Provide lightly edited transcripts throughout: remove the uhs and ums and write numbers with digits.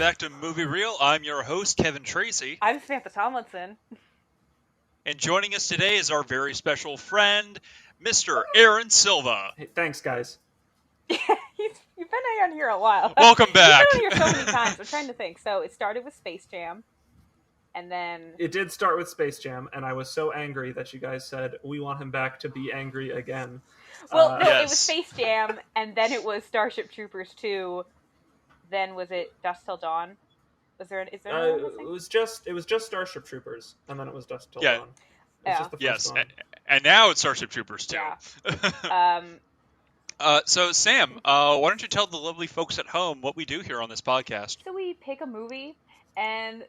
back to Movie Reel. I'm your host, Kevin Tracy. I'm Samantha Tomlinson. And joining us today is our very special friend, Mr. Aaron Silva. Hey, thanks, guys. You've been on here a while. Welcome back. You've been on here so many times. I'm trying to think. So it started with Space Jam, and then... It did start with Space Jam, and I was so angry that you guys said, we want him back to be angry again. Well, no, Yes. It was Space Jam, and then it was Starship Troopers 2. Then was it Dusk Till Dawn? Is there another it was just Starship Troopers, and then it was Dusk Till Yeah. Dawn. It's just the first Yes, one. and now it's Starship Troopers too. Yeah. So Sam, why don't you tell the lovely folks at home what we do here on this podcast? So we pick a movie, and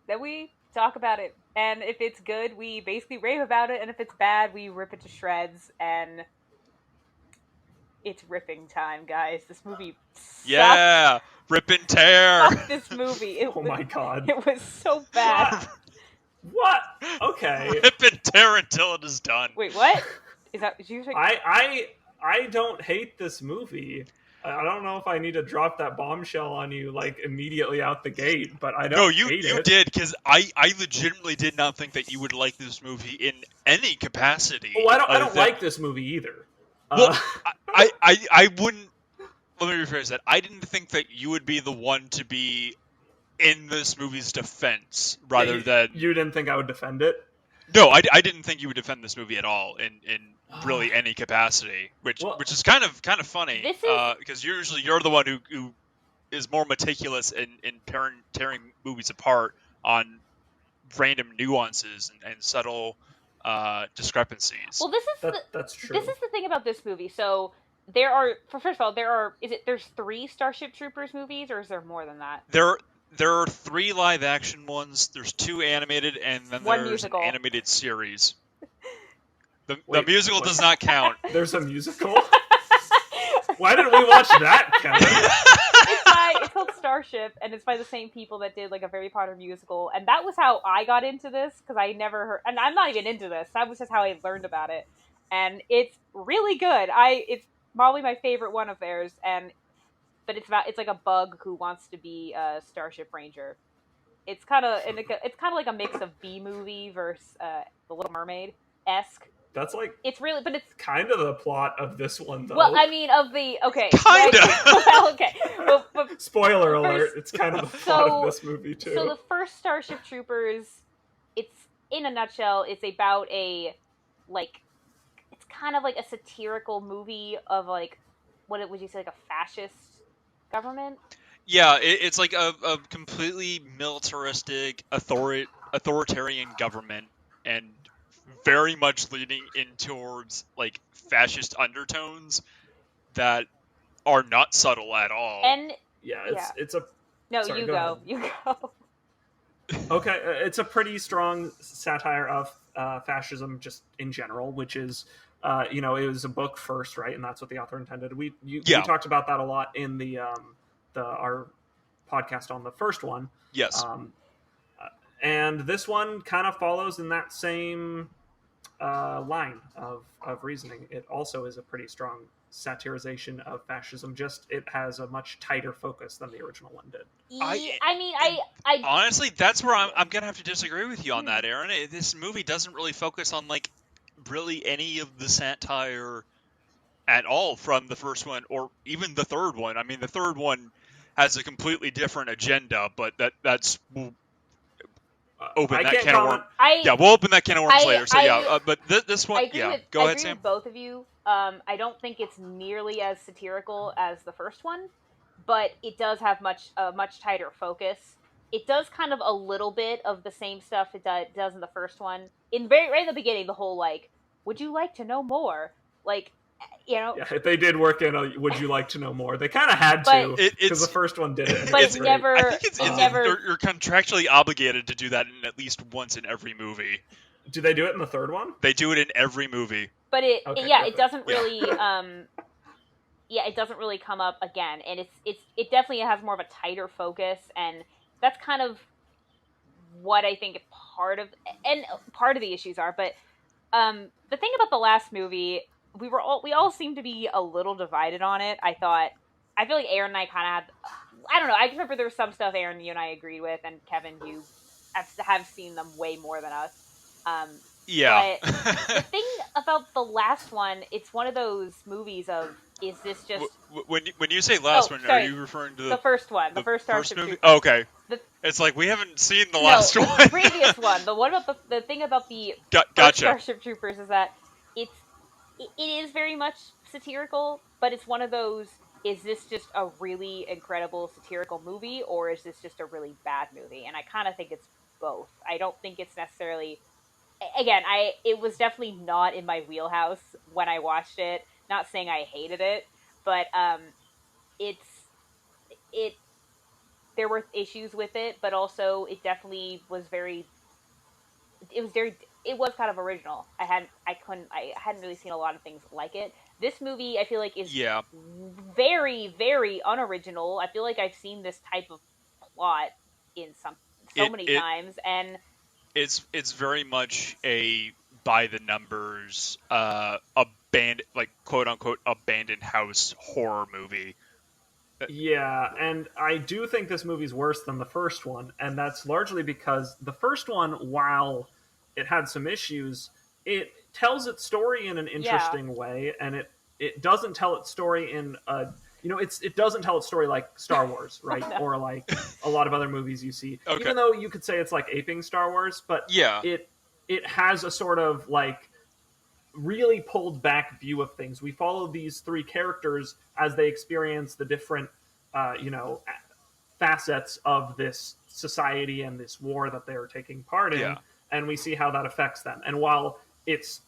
then we talk about it. And if it's good, we basically rave about it. And if it's bad, we rip it to shreds. And it's ripping time, guys. This movie sucked. Yeah, rip and tear. Fuck this movie. Oh my god. It was so bad. What? Okay. Rip and tear until it is done. Wait, what? Is that... Did you say... I don't hate this movie. I don't know if I need to drop that bombshell on you like immediately out the gate, but I don't No, hate you it. did, because I legitimately did not think that you would like this movie in any capacity. Oh, I don't like this movie either. Well, I wouldn't. Let me rephrase that. I didn't think that you would be the one to be in this movie's defense, rather than... You didn't think I would defend it? No, I didn't think you would defend this movie at all in really any capacity, which is kind of funny, This is- because usually you're the one who is more meticulous in tearing movies apart on random nuances and subtle discrepancies. Well, That's true. This is the thing about this movie. So first of all, there's 3 Starship Troopers movies, or is there more than that? There are 3 live action ones. There's 2 animated, and then One there's musical. an animated series. The Wait, musical what? does not count. There's a musical? Why didn't we watch that, Kevin? It's called Starship, and it's by the same people that did like a Harry Potter musical, and that was how I got into this, because I never heard, and I'm not even into this. That was just how I learned about it, and it's really good. It's probably my favorite one of theirs, but it's like a bug who wants to be a Starship Ranger. It's kind of like a mix of B movie versus The Little Mermaid esque. That's like It's really, but it's kind of the plot of this one, though. well, I mean, okay, Kinda. right? Well, okay, but Spoiler alert, first- it's kind of the plot of this movie, too. So the first Starship Troopers, it's in a nutshell, it's about it's kind of like a satirical movie of like, would you say, like a fascist government? Yeah, it's like a completely militaristic, authoritarian government, and very much leaning in towards like fascist undertones that are not subtle at all. And it's a no, Sorry, you go go. okay. It's a pretty strong satire of fascism, just in general, which is, it was a book first, right? And that's what the author intended. We talked about that a lot in our podcast on the first one. Yes. And this one kind of follows in that same line of reasoning. It also is a pretty strong satirization of fascism, just it has a much tighter focus than the original one did. I honestly, that's where I'm gonna have to disagree with you on that, Aaron. This movie doesn't really focus on like really any of the satire at all from the first one or even the third one. I mean, the third one has a completely different agenda, but that's open that can of worms. We'll open that can of worms later. So but this one, go ahead, Sam. With both of you. I don't think it's nearly as satirical as the first one, but it does have a much tighter focus. It does kind of a little bit of the same stuff it does in the first one. Right in the beginning, the whole like, would you like to know more? Like, Yeah, they did work in a would you like to know more. They kind of had to, because the first one did it. But it's never... I think you're contractually obligated to do that in at least once in every movie. Do they do it in the third one? They do it in every movie. But it doesn't really... it doesn't really come up again. And it definitely has more of a tighter focus, and that's kind of what I think part of the issues are. But the thing about the last movie... We all seem to be a little divided on it. I feel like Aaron and I kind of had I don't know. I remember there was some stuff Aaron, you and I agreed with, and Kevin, you have seen them way more than us. Yeah. But the thing about the last one, it's one of those movies of, is this just when you say last one, are sorry, you referring to the first one, the first first Starship movie? Troopers? Oh, okay. The, It's like we haven't seen the no, last the one. previous one. The one about the thing about the first Gotcha. Starship Troopers is that it's it is very much satirical, but it's one of those. Is this just a really incredible satirical movie, or is this just a really bad movie? And I kind of think it's both. I don't think it's necessarily. Again, it was definitely not in my wheelhouse when I watched it. Not saying I hated it, but it's it. There were issues with it, but also it definitely was very. It was very. It was kind of original. I hadn't really seen a lot of things like it. This movie, I feel like, is Yeah. very, very unoriginal. I feel like I've seen this type of plot in so It many it times, and it's very much a by the numbers abandoned, like, quote unquote abandoned house horror movie. Yeah, and I do think this movie's worse than the first one, and that's largely because the first one, while it had some issues, it tells its story in an yeah, interesting way, and it doesn't tell its story in a it doesn't tell its story like Star Wars, right, no. or like a lot of other movies you see. Okay. Even though you could say it's like aping Star Wars, but Yeah. it has a sort of like really pulled back view of things. We follow these three characters as they experience the different, facets of this society and this war that they're taking part in, Yeah. and we see how that affects them. And while it's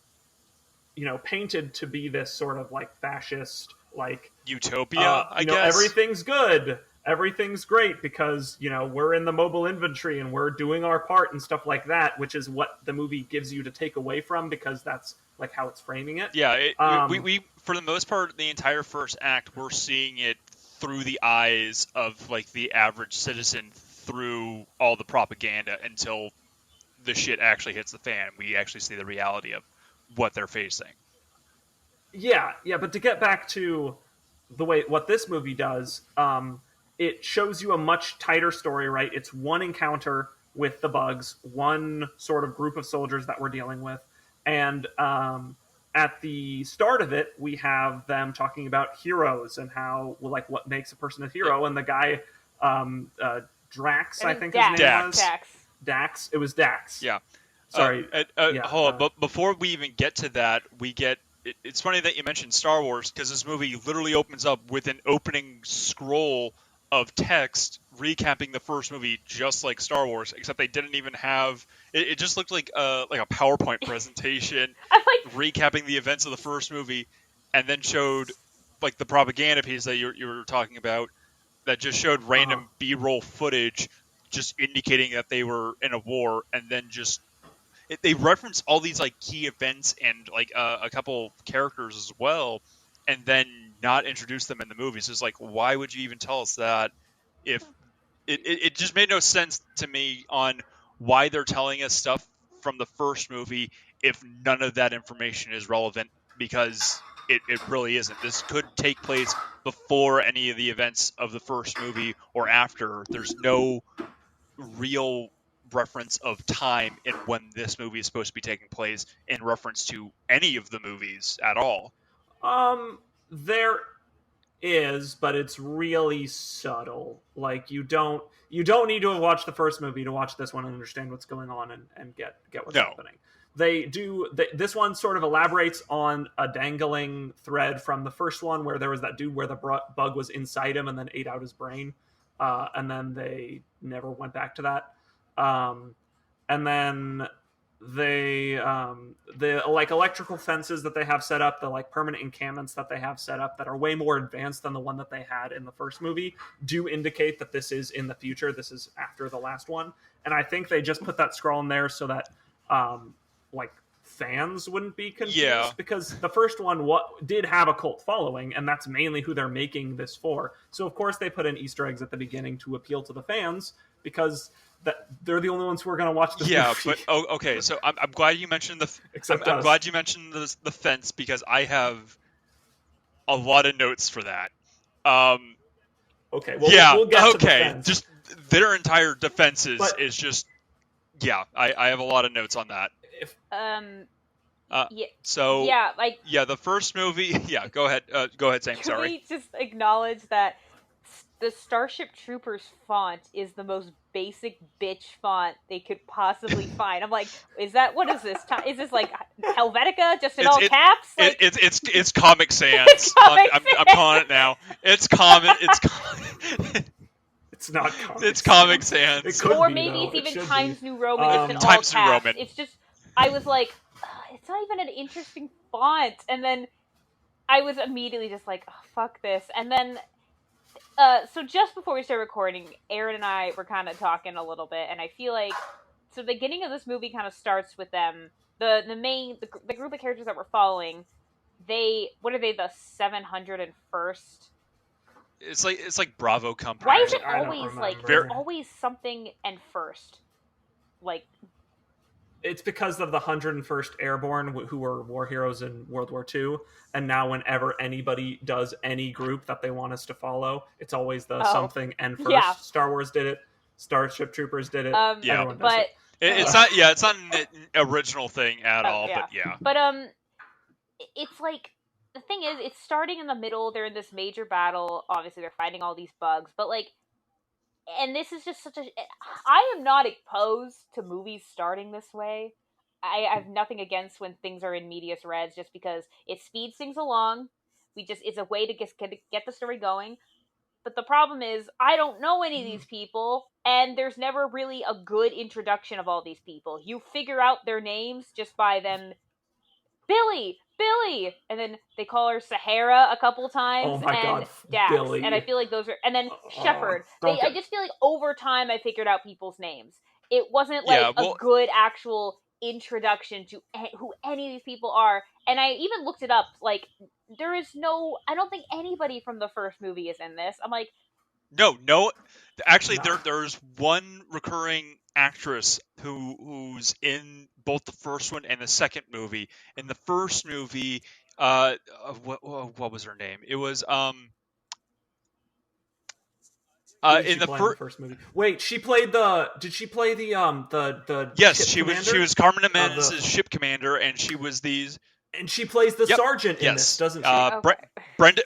painted to be this sort of like fascist, like Utopia, I guess. everything's good, everything's great because we're in the mobile infantry and we're doing our part and stuff like that, which is what the movie gives you to take away from, because that's like how it's framing it. Yeah, we for the most part, the entire first act, we're seeing it through the eyes of like the average citizen through all the propaganda until the shit actually hits the fan. We actually see the reality of what they're facing. Yeah, but to get back to the way what this movie does, it shows you a much tighter story, right? It's one encounter with the bugs, one sort of group of soldiers that we're dealing with, and at the start of it, we have them talking about heroes and how, well, like, what makes a person a hero, and the guy, Drax, I think his name was. Dax. It was Dax. Yeah. Sorry. Hold on. But before we even get to that, it's funny that you mentioned Star Wars, because this movie literally opens up with an opening scroll of text recapping the first movie, just like Star Wars, except they didn't even have it. Just looked like a PowerPoint presentation recapping the events of the first movie, and then showed like the propaganda piece that you were talking about, that just showed random B-roll footage just indicating that they were in a war, and then they reference all these like key events and like a couple characters as well, and then not introduce them in the movies. It's like, why would you even tell us that? If it just made no sense to me on why they're telling us stuff from the first movie if none of that information is relevant, because it really isn't. This could take place before any of the events of the first movie or after. There's no real reference of time in when this movie is supposed to be taking place in reference to any of the movies at all. There is, but it's really subtle. Like, you don't need to have watched the first movie to watch this one and understand what's going on and get what's happening. This one sort of elaborates on a dangling thread from the first one, where there was that dude where the bug was inside him and then ate out his brain, and then they never went back to that. And then the like electrical fences that they have set up, the like permanent encampments that they have set up that are way more advanced than the one that they had in the first movie, do indicate that this is in the future. This is after the last one, and I think they just put that scroll in there so that like fans wouldn't be confused, because the first one did have a cult following, and that's mainly who they're making this for. So of course they put in Easter eggs at the beginning to appeal to the fans, because that they're the only ones who are going to watch this movie. But okay, so I'm glad you mentioned I'm glad you mentioned the fence, because I have a lot of notes for that. Okay, well, yeah, we'll get to the okay. fence. Just their entire defenses But- is just, yeah. I have a lot of notes on that. Yeah, So yeah, like, yeah, the first movie. Yeah, go ahead. Go ahead, Sam. can Sorry. we just acknowledge that the Starship Troopers font is the most basic bitch font they could possibly find? I'm like, what is this? Is this like Helvetica just in all caps? Like, It's Comic Sans. It's Comic I'm calling it now. It's common. It's not Comic It's Comic Sans. Sans. It could or be, maybe though. it's It even should Times be. New Roman. It's in all Times caps. New Roman. It's just, I was like, it's not even an interesting font. And then I was immediately just like, oh, fuck this. And then, so just before we started recording, Aaron and I were kind of talking a little bit, and I feel like, so the beginning of this movie kind of starts with them, the group of characters that we're following, what are they, the 701st? It's like Bravo Company. Why is it I don't always like, remember. there's always something and first? Like, It's because of the 101st Airborne, who were war heroes in World War II, and now whenever anybody does any group that they want us to follow, it's always the something and first. Yeah. Star Wars did it. Starship Troopers did it. Yeah. Everyone does but it. It's not. Yeah, it's not an original thing at all. yeah. But yeah. But it's like, the thing is, it's starting in the middle. They're in this major battle. Obviously, they're fighting all these bugs. But like, and this is just such a. I am not opposed to movies starting this way. I have nothing against when things are in medias res, just because it speeds things along. It's a way to get the story going. But the problem is, I don't know any of these people, and there's never really a good introduction of all these people. You figure out their names just by them, Billy, and then they call her Sahara a couple times, Oh my and God, Dax, Billy. and I feel like those are, and then Shepard. I just feel like over time I figured out people's names. It wasn't like a good actual introduction to who any of these people are, and I even looked it up. Like, I don't think anybody from the first movie is in this. I'm like, no. Actually, No. there's one recurring actress who's in both the first one and the second movie. In the first movie, what was her name? It was in the first movie. Wait, she played the. Did she play the? Yes, ship she commander? was Carmen Amends' ship commander, and she was these. And she plays the sergeant in this, doesn't she? Brenda.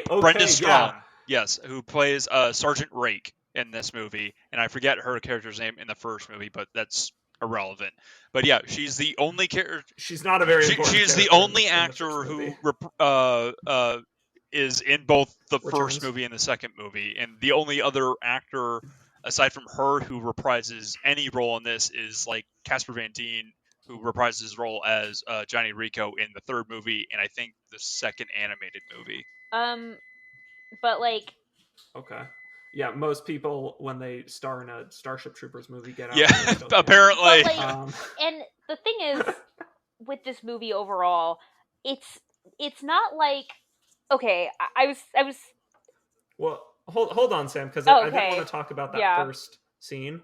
Brenda Strong. Yeah. Yes, who plays Sergeant Rake in this movie, and I forget her character's name in the first movie, but that's irrelevant. But yeah, she's the only character. She's not a very important. She's the only actor who is in both the first movie and the second movie, and the only other actor aside from her who reprises any role in this is like Casper Van Dien, who reprises his role as Johnny Rico in the third movie, and I think the second animated movie. But like, okay, yeah, most people when they star in a Starship Troopers movie get out. Yeah, apparently. But like, and the thing is, with this movie overall, it's not like, okay, I was. Well, hold on, Sam, because okay. I did want to talk about that first scene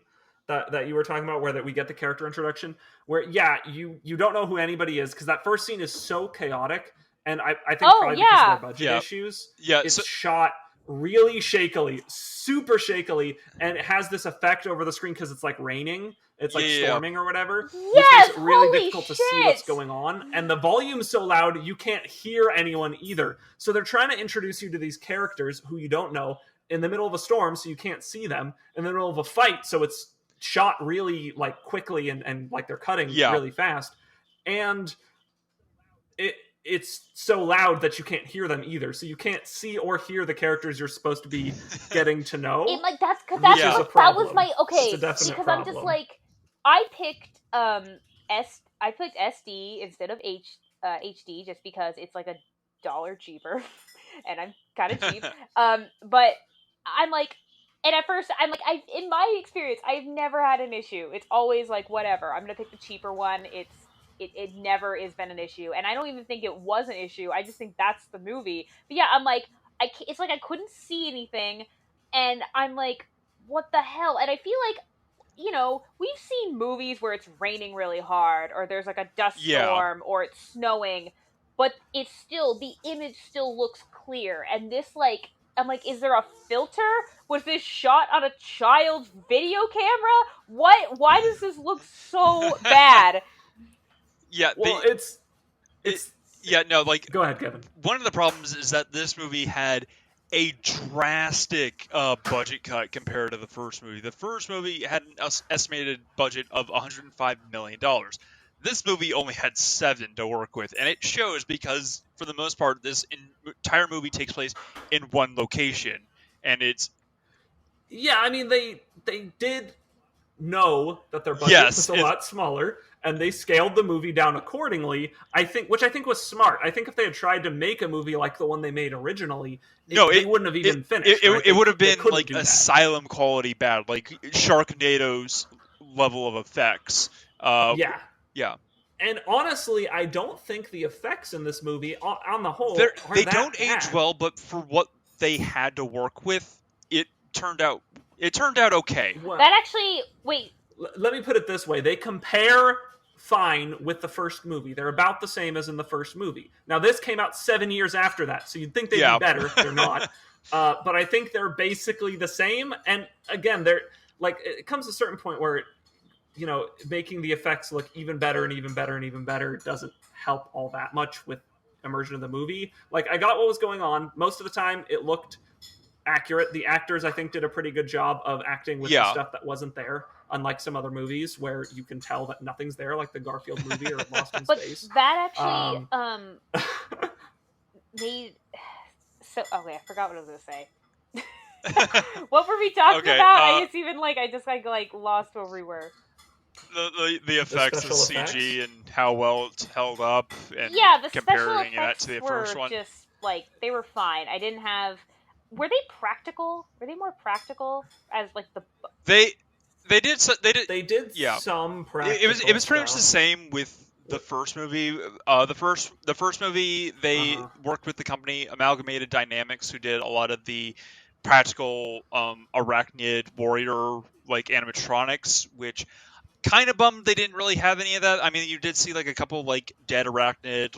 that you were talking about, where that we get the character introduction. Where you don't know who anybody is, because that first scene is so chaotic, and I think probably because of their budget issues, it's shot really shakily, super shakily, and it has this effect over the screen because it's like raining, it's like storming or whatever, which makes it really difficult to see what's going on, and the volume's so loud you can't hear anyone either. So they're trying to introduce you to these characters who you don't know in the middle of a storm, so you can't see them, in the middle of a fight, so it's shot really like quickly and like they're cutting really fast, and it's so loud that you can't hear them either, so you can't see or hear the characters you're supposed to be getting to know. That was my because problem. I'm just like, I picked SD instead of HD just because it's like $1 cheaper, and I'm kind of cheap. But I'm like, and at first I'm like, in my experience, I've never had an issue. It's always like, whatever, I'm gonna pick the cheaper one. It never has been an issue, and I don't even think it was an issue. I just think that's the movie. But yeah, I'm like, it's like I couldn't see anything, and I'm like, what the hell? And I feel like, you know, we've seen movies where it's raining really hard, or there's like a dust storm, or it's snowing, but it's still, the image still looks clear. And this, like, I'm like, is there a filter? Was this shot on a child's video camera? What? Why does this look so bad? Yeah, Well, it's yeah, no, like, go ahead, Kevin. one of the problems is that this movie had a drastic budget cut compared to the first movie. The first movie had an estimated budget of $105 million. This movie only had 7 to work with, and it shows because, for the most part, this entire movie takes place in one location, and it's... Yeah, I mean, they did know that their budget was a lot smaller, and they scaled the movie down accordingly. Which I think was smart. I think if they had tried to make a movie like the one they made originally, they wouldn't have even finished. It would have been like Asylum quality bad, like Sharknado's level of effects. Yeah. And honestly, I don't think the effects in this movie, on the whole, they don't age well. But for what they had to work with, it turned out okay. Well, that actually, wait. Let me put it this way: they compare fine with the first movie. They're about the same as in the first movie. Now, this came out 7 years after that, so you'd think they'd be better. They're not. But I think they're basically the same. And again, they're like, it comes to a certain point where, making the effects look even better and even better and even better doesn't help all that much with immersion of the movie. Like, I got what was going on. Most of the time, it looked accurate. The actors, I think, did a pretty good job of acting with the stuff that wasn't there, unlike some other movies where you can tell that nothing's there, like the Garfield movie or Lost in Space. But that actually made... So, okay, I forgot what I was going to say. What were we talking about? I just lost where we were. The effects of CG and how well it's held up, and the comparing special that to the first one. Just they were fine. I didn't have... Were they practical? Were they more practical as the... They did some practical. It was pretty much the same with the first movie. The first movie, they worked with the company Amalgamated Dynamics, who did a lot of the practical arachnid warrior animatronics, which kind of bummed they didn't really have any of that. I mean, you did see a couple dead arachnid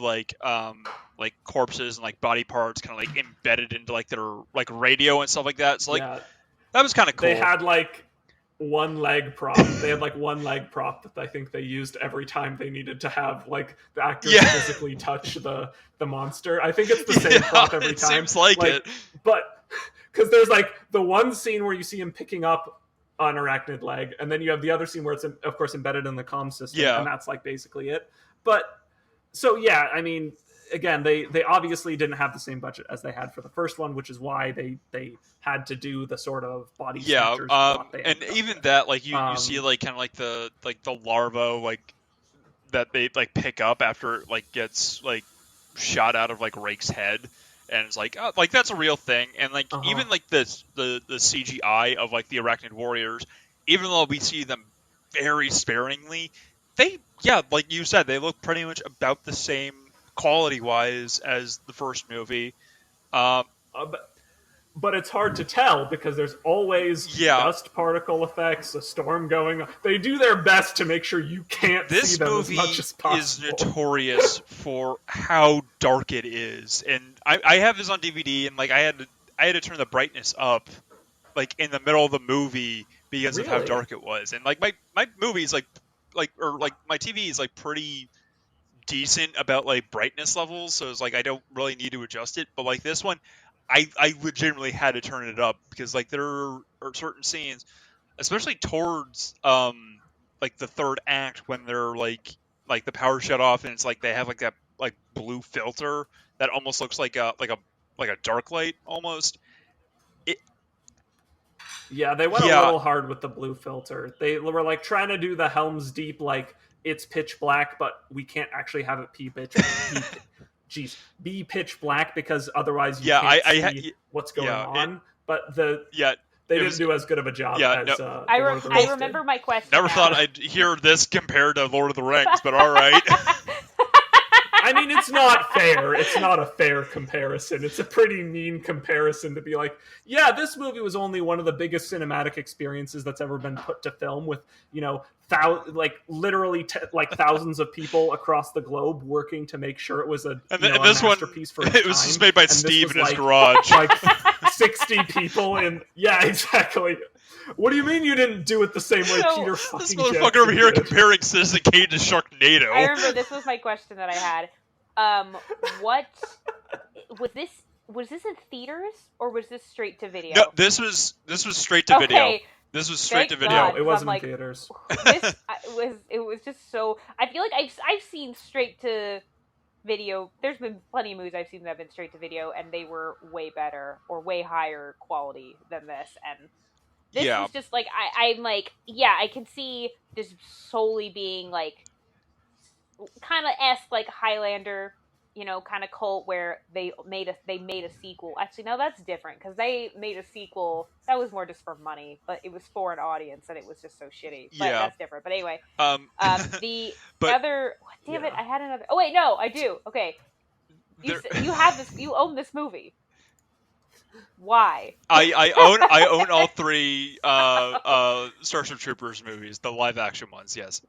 corpses and body parts kind of embedded into their radio and stuff like that. So that was kind of cool. They had one leg prop. They had one leg prop that I think they used every time they needed to have the actors physically touch the monster. I think it's the same prop every time. Seems like it. But because there's the one scene where you see him picking up an arachnid leg, and then you have the other scene where it's of course embedded in the comm system, and that's basically it. But so I mean, again, they obviously didn't have the same budget as they had for the first one, which is why they had to do the sort of body snatchers. And even that, you see kind of the larva that they pick up after it gets shot out of Rake's head, and it's that's a real thing. And even the CGI of the arachnid warriors, even though we see them very sparingly, they like you said, they look pretty much about the same quality-wise as the first movie. But it's hard to tell because there's always dust particle effects, a storm going on. They do their best to make sure you can't see them as much as possible. This movie is notorious for how dark it is. And I have this on DVD, and I had to turn the brightness up in the middle of the movie because of how dark it was. And my movies my TV is pretty decent about brightness levels, so it's I don't really need to adjust it. But this one, I legitimately had to turn it up because there are certain scenes, especially towards the third act, when they're the power shut off and it's they have that blue filter that almost looks like a dark light almost. They went a little hard with the blue filter. They were trying to do the Helm's Deep it's pitch black, but we can't actually have it be pitch black because otherwise you can't see what's going on. But they didn't do as good of a job as I remember my question. Never thought I'd hear this compared to Lord of the Rings, but all right. I mean, it's not fair. It's not a fair comparison. It's a pretty mean comparison to be this movie was only one of the biggest cinematic experiences that's ever been put to film with, literally thousands of people across the globe working to make sure it was a masterpiece for its it was time. just made by Steve in his garage. 60 people in. Yeah, exactly. What do you mean you didn't do it the same way So, Peter This fucking motherfucker Jackson over here did? comparing Citizen Kane to Sharknado. I remember this was my question that I had. What was this? Was this in theaters or was this straight to video? No, this was straight to video. Okay, This was straight to thank video. No, God. it 'cause wasn't I'm in like, theaters. it was just so. I feel like I've seen straight to video. There's been plenty of movies I've seen that have been straight to video, and they were way better or way higher quality than this. And this Yeah. was just like I'm like, yeah, I can see this solely being like kind of like Highlander, kind of cult where they made a sequel. Actually, no, that's different because they made a sequel that was more just for money, but it was for an audience and it was just so shitty. But Yeah. that's different. But anyway, the but other, damn it, yeah. I had another. Oh wait, no, I do. Okay, you have this. You own this movie. Why? I own all three Starship Troopers movies, the live action ones. Yes.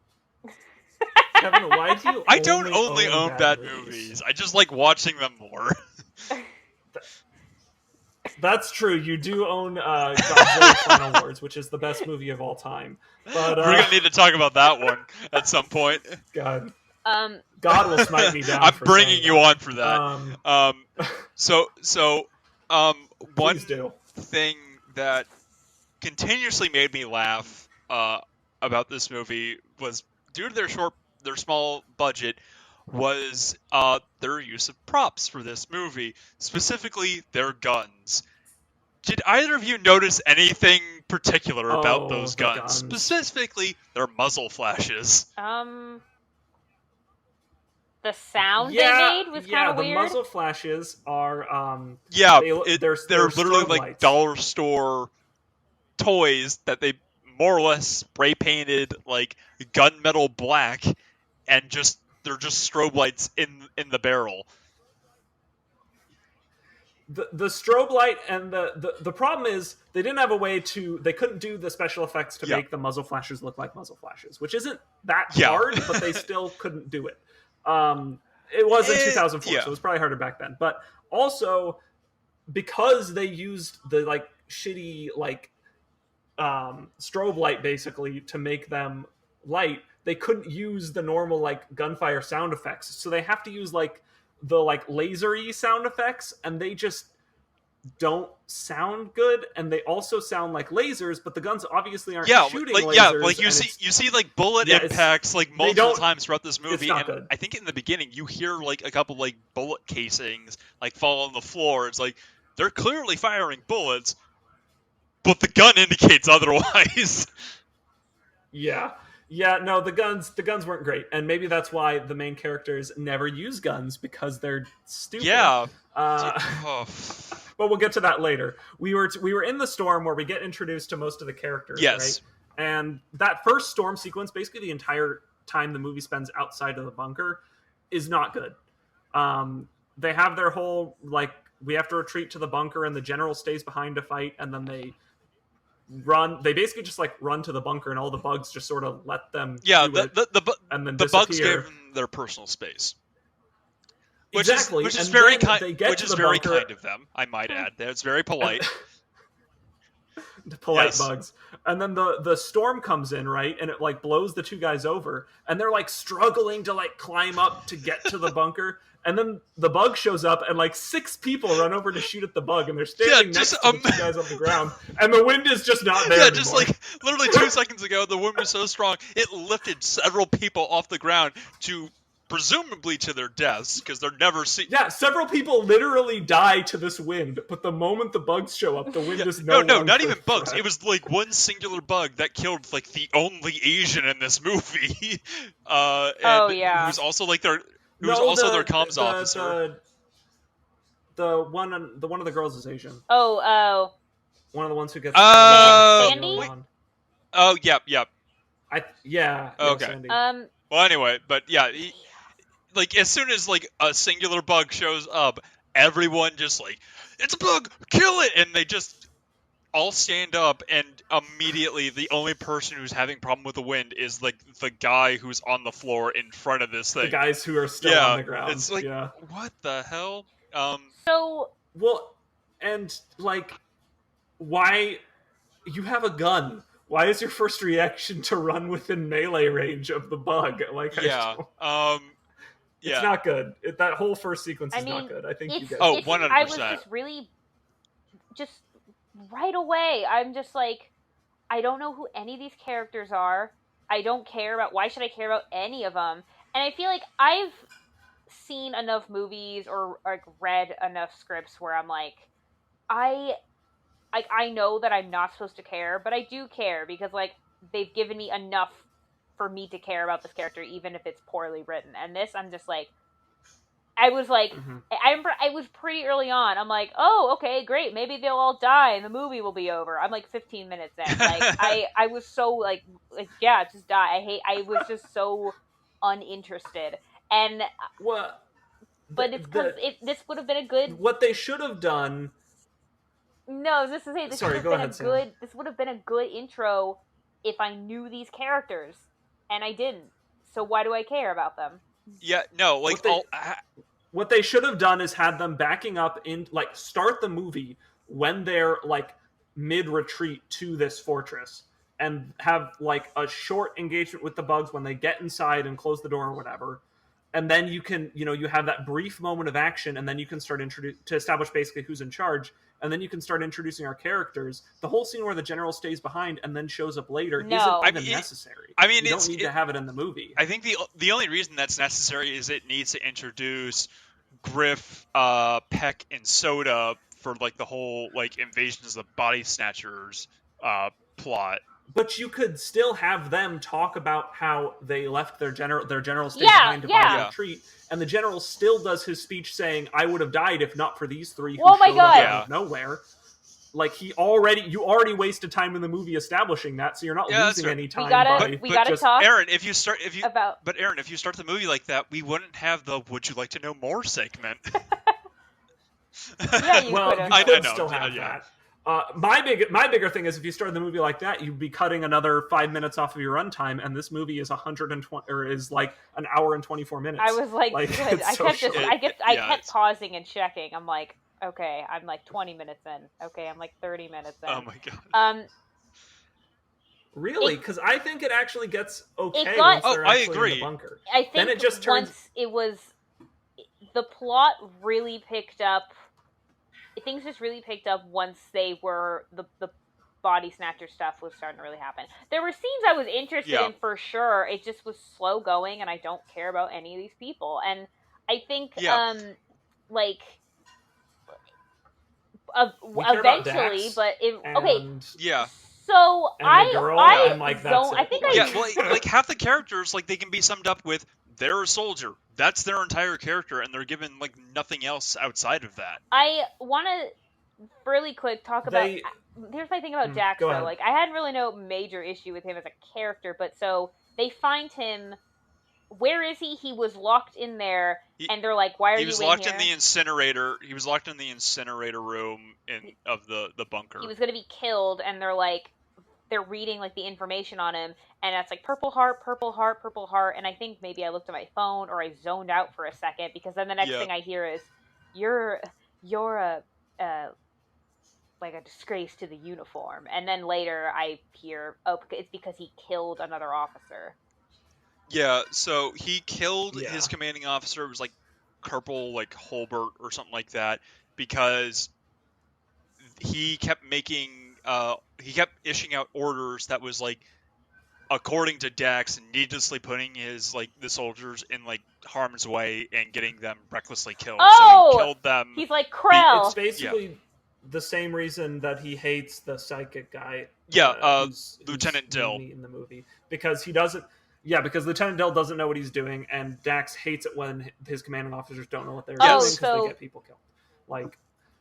Kevin, why do you? I don't only own bad movies? movies. I just like watching them more. That's true. You do own Godzilla Final Wars, which is the best movie of all time. But We're gonna need to talk about that one at some point. God, Um, God will smite me down. I'm for bringing saying you that. on for that. One Please do. thing that continuously made me laugh about this movie was due to their small budget was their use of props for this movie, specifically their guns. Did either of you notice anything particular about those the guns? guns. Specifically, their muzzle flashes. the sound they made was kind of the weird. muzzle flashes are They're literally strobe like lights. dollar store toys that they more or less spray painted like gunmetal black, and they're just strobe lights in the barrel. The strobe light and the problem is they didn't have a way they couldn't do the special effects to make the muzzle flashes look like muzzle flashes, which isn't that hard, but they still couldn't do it. It was in 2004, so it was probably harder back then. But also because they used the like shitty like strobe light basically to make them light, they couldn't use the normal like gunfire sound effects, so they have to use like the like lasery sound effects, and they just don't sound good, and they also sound like lasers, but the guns obviously aren't shooting lasers. Like you see like bullet impacts like multiple times throughout this movie, and good. I think in the beginning you hear like a couple like bullet casings like fall on the floor. It's like they're clearly firing bullets, but the gun indicates otherwise. Yeah, no, the guns weren't great, and maybe that's why the main characters never use guns, because they're stupid. Yeah. But we'll get to that later. We were in the storm where we get introduced to most of the characters, yes. Right? And that first storm sequence, basically the entire time the movie spends outside of the bunker, is not good. They have their whole, like, we have to retreat to the bunker, and the general stays behind to fight, and then they basically just like run to the bunker, and all the bugs just sort of let them and then the disappear. bugs gave them their personal space, which exactly. is and very kind kind of them, I might add. It's very polite. The polite bugs. And then the storm comes in, right, and it like blows the two guys over, and they're like struggling to like climb up to get to the bunker. And then the bug shows up, and like 6 people run over to shoot at the bug, and they're standing next to the 2 guys on the ground, and the wind is just not there anymore. Just like literally 2 seconds ago, the wind was so strong it lifted several people off the ground to presumably to their deaths, because they're never seen. Yeah, several people literally die to this wind, but the moment the bugs show up, the wind is no No, not even bugs. It was like one singular bug that killed like the only Asian in this movie. Who was also like their comms officer. The one of the girls is Asian. Oh. One of the ones who gets. Sandy? Oh, yep. Okay. Sandy. Well, anyway, but yeah, like as soon as like a singular bug shows up, everyone just like, it's a bug, kill it, and they just all stand up, and immediately the only person who's having problem with the wind is like the guy who's on the floor in front of this thing. The guys who are still on the ground. It's like, what the hell? So well, And like, why you have a gun? Why is your first reaction to run within melee range of the bug? Like, Yeah. it's not good. That whole first sequence is not good. I think you guys. Oh, it's 100%. I was just really just right away. I'm just like, I don't know who any of these characters are. I don't care about. Why should I care about any of them? And I feel like I've seen enough movies or like read enough scripts where I'm like, I know that I'm not supposed to care, but I do care because like they've given me enough for me to care about this character, even if it's poorly written. And this, I'm just like, I was like, I was pretty early on. I'm like, oh, okay, great. Maybe they'll all die and the movie will be over. I'm like 15 minutes in. Like, I was so like, yeah, just die. I was just so uninterested. And What? But it's because this would have been a good. What they should have done. No, just to say this Sorry, would have go been ahead, a good. Sam. This would have been a good intro if I knew these characters, and I didn't. So why do I care about them? Yeah, no, like what they should have done is had them backing up in like start the movie when they're like mid retreat to this fortress and have like a short engagement with the bugs when they get inside and close the door or whatever. And then you can, you have that brief moment of action, and then you can start to establish basically who's in charge, and then you can start introducing our characters. The whole scene where the general stays behind and then shows up later isn't even necessary. I mean, you don't need to have it in the movie. I think the only reason that's necessary is it needs to introduce Griff, Peck, and Soda for like the whole like invasions of the body snatchers plot. But you could still have them talk about how they left their general stay behind to find a retreat, and the general still does his speech saying, "I would have died if not for these three who showed up out of nowhere." Like you already wasted time in the movie establishing that, so you're not losing any time. We gotta talk, Aaron. If you start the movie like that, we wouldn't have the "Would you like to know more" segment. Yeah, you I could still have that. My bigger thing is if you started the movie like that, you'd be cutting another 5 minutes off of your runtime, and this movie is 120 or is like an hour and 24 minutes. I was like good. I kept pausing and checking. I'm like, okay, I'm like 20 minutes in. Okay, I'm like 30 minutes in. Oh my god. Really? Because I think it actually gets okay once they're actually in the bunker. I think then it just turns... the plot really picked up. Things just really picked up once they were the body snatcher stuff was starting to really happen. There were scenes I was interested in for sure. It just was slow going, and I don't care about any of these people. And I think eventually, but So like half the characters, like they can be summed up with they're a soldier. That's their entire character, and they're given like nothing else outside of that. I want to really quick talk about. Here's my thing about Dax, though. Like I had really no major issue with him as a character, but so they find him. Where is he? He was locked in there, and they're like, "Why are you in here?" He was locked in the incinerator. He was locked in the incinerator room of the bunker. He was going to be killed, and they're like, they're reading like the information on him, and that's like purple heart, purple heart, purple heart. And I think maybe I looked at my phone or I zoned out for a second because then the next thing I hear is, "You're a like a disgrace to the uniform." And then later I hear, "Oh, it's because he killed another officer." Yeah, so he killed his commanding officer. It was like Corporal like Holbert or something like that, because he kept issuing out orders that was like, according to Dax, needlessly putting the soldiers in like harm's way and getting them recklessly killed. Oh, so he killed them. He's like Krell. It's basically the same reason that he hates the psychic guy. Lieutenant Dill in the movie, because he doesn't. Yeah, because Lieutenant Dill doesn't know what he's doing, and Dax hates it when his commanding officers don't know what they're doing because they get people killed.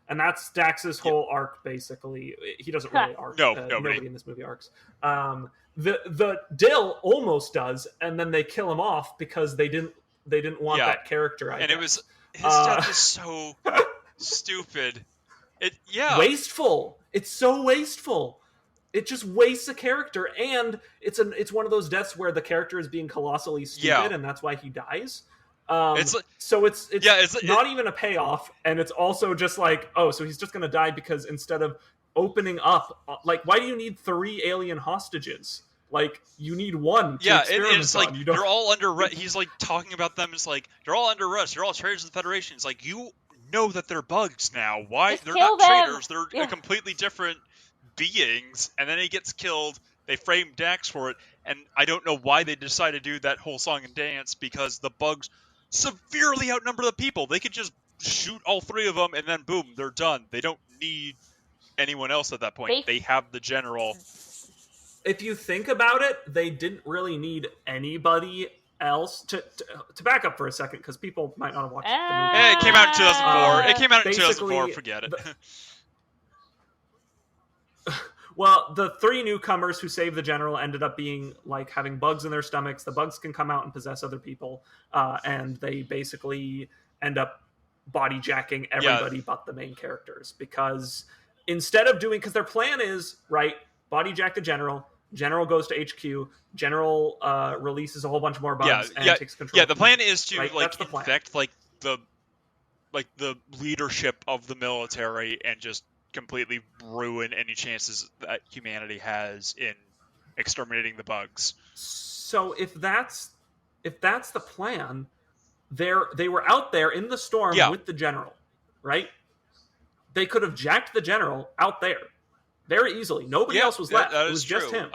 And that's Dax's whole arc, basically. He doesn't really arc. Nobody in this movie arcs. The Dill almost does, and then they kill him off because they didn't want that character. I guess. It was his death is so stupid. Wasteful. It's so wasteful. It just wastes a character, and it's one of those deaths where the character is being colossally stupid, and that's why he dies. It's like, So it's yeah, it's not even a payoff, and it's also just like, oh, so he's just gonna die because instead of opening up, like, why do you need 3 alien hostages? Like, you need 1 to yeah, experiment it's like on. You don't. you're all under. He's like talking about them. It's like you're all under arrest. You're all traitors of the Federation. It's like you know that they're bugs now. Why Just they're kill not them. traitors? They're Yeah. a completely different beings. And then he gets killed. They frame Dax for it, and I don't know why they decided to do that whole song and dance because the bugs severely outnumber the people. They could just shoot all 3 of them, and then boom, they're done. They don't need anyone else at that point. They have the general. If you think about it, they didn't really need anybody else to back up for a second, because people might not have watched the movie. It came out in 2004. It came out in Basically, 2004. Forget it. Well, the 3 newcomers who saved the general ended up being like having bugs in their stomachs. The bugs can come out and possess other people, and they basically end up body jacking everybody but the main characters, because instead of doing, because their plan is right, body jack the general. General goes to HQ. General releases a whole bunch more bugs and takes control. Yeah, the plan is to right? infect the leadership of the military and just completely ruin any chances that humanity has in exterminating the bugs. So if that's the plan, they were out there in the storm with the general, right? They could have jacked the general out there very easily. Nobody else was left. It was just him.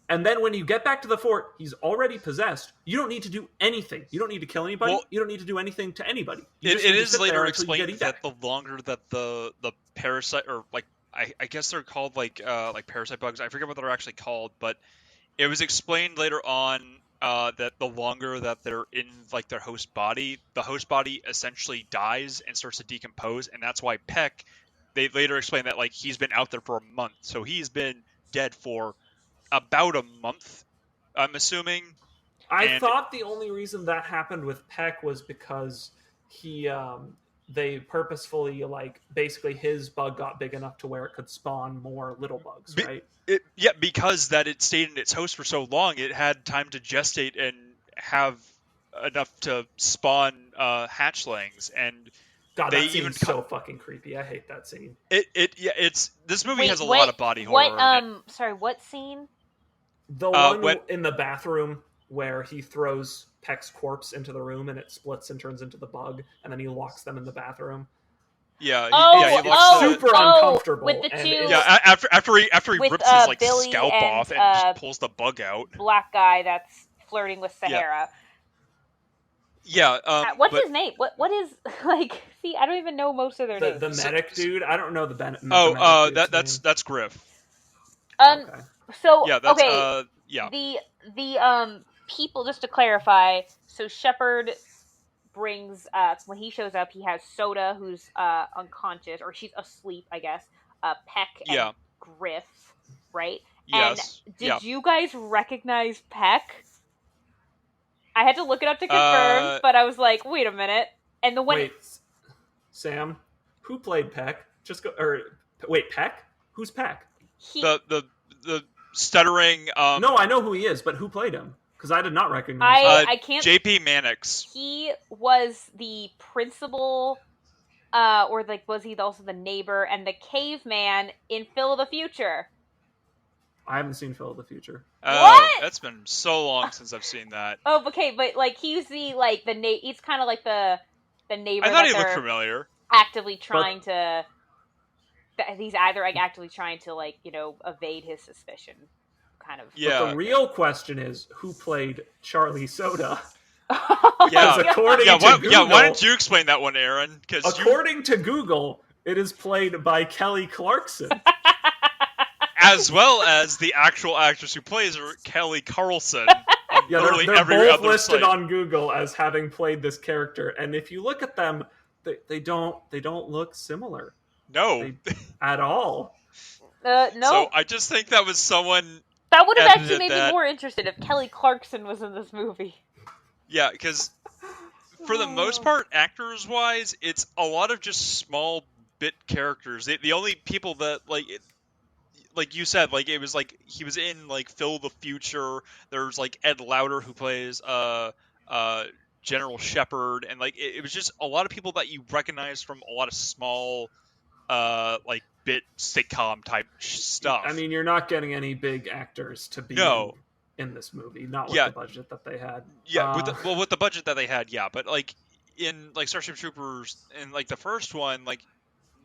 And then when you get back to the fort, he's already possessed. You don't need to do anything. You don't need to kill anybody. Well, you don't need to do anything to anybody. It is later explained that the longer that the parasite, or like I guess they're called like parasite bugs. I forget what they're actually called, but it was explained later on that the longer that they're in like their host body, the host body essentially dies and starts to decompose, and that's why Peck. They later explained that like he's been out there for a month, so he's been dead for about a month, I'm assuming. I thought the only reason that happened with Peck was because they purposefully, like, basically his bug got big enough to where it could spawn more little bugs, right? Because that it stayed in its host for so long, it had time to gestate and have enough to spawn hatchlings, and God, that scene's so fucking creepy. I hate that scene. It's this movie has a lot of body horror. What scene? The one in the bathroom where he throws Peck's corpse into the room and it splits and turns into the bug, and then he locks them in the bathroom. Yeah, he locks them. Super uncomfortable. With the two, yeah, after he rips his like Billy scalp off and just pulls the bug out. Black guy that's flirting with Sahara. Yeah. What's his name? What is like? See, I don't even know most of their names. The medic dude. I don't know the medic. That's Griff. Okay. So yeah, that's, okay. The people, just to clarify, so Shepard brings when he shows up, he has Soda, who's unconscious, or she's asleep, I guess. Peck and Griff, right? Yes. And did you guys recognize Peck? I had to look it up to confirm, but I was like, wait a minute. And wait, Sam, who played Peck? Peck? Who's Peck? The stuttering. No, I know who he is, but who played him? Because I did not recognize him. I can't. J.P. Mannix. He was the principal, or like was he also the neighbor and the caveman in Phil of the Future? I haven't seen Phil of the Future. What? That's been so long since I've seen that. Oh, okay, but like he's the he's kind of like the neighbor. I thought he looked familiar. Actively trying to. He's either like actively trying to like evade his suspicion, kind of. Yeah. But the real question is who played Charlie Soda. Yeah. According to Google, why don't you explain that one, Aaron? According to Google, it is played by Kelly Clarkson. As well as the actual actress who plays her, Kelly Carlson. Yeah, they're both listed on Google as having played this character, and if you look at them, they don't look similar. No, at all. No. So I just think that was someone that would have actually made me more interested if Kelly Clarkson was in this movie. Yeah, because for the most part, actors-wise, it's a lot of just small bit characters. The only people that like you said, like it was like he was in like Phil the Future. There's like Ed Lauder who plays General Shepard, and like it was just a lot of people that you recognize from a lot of small like bit sitcom type stuff. I mean, you're not getting any big actors to be No. in this movie, not with Yeah. the budget that they had. Yeah, with the budget that they had, yeah, but like in like Starship Troopers and like the first one, like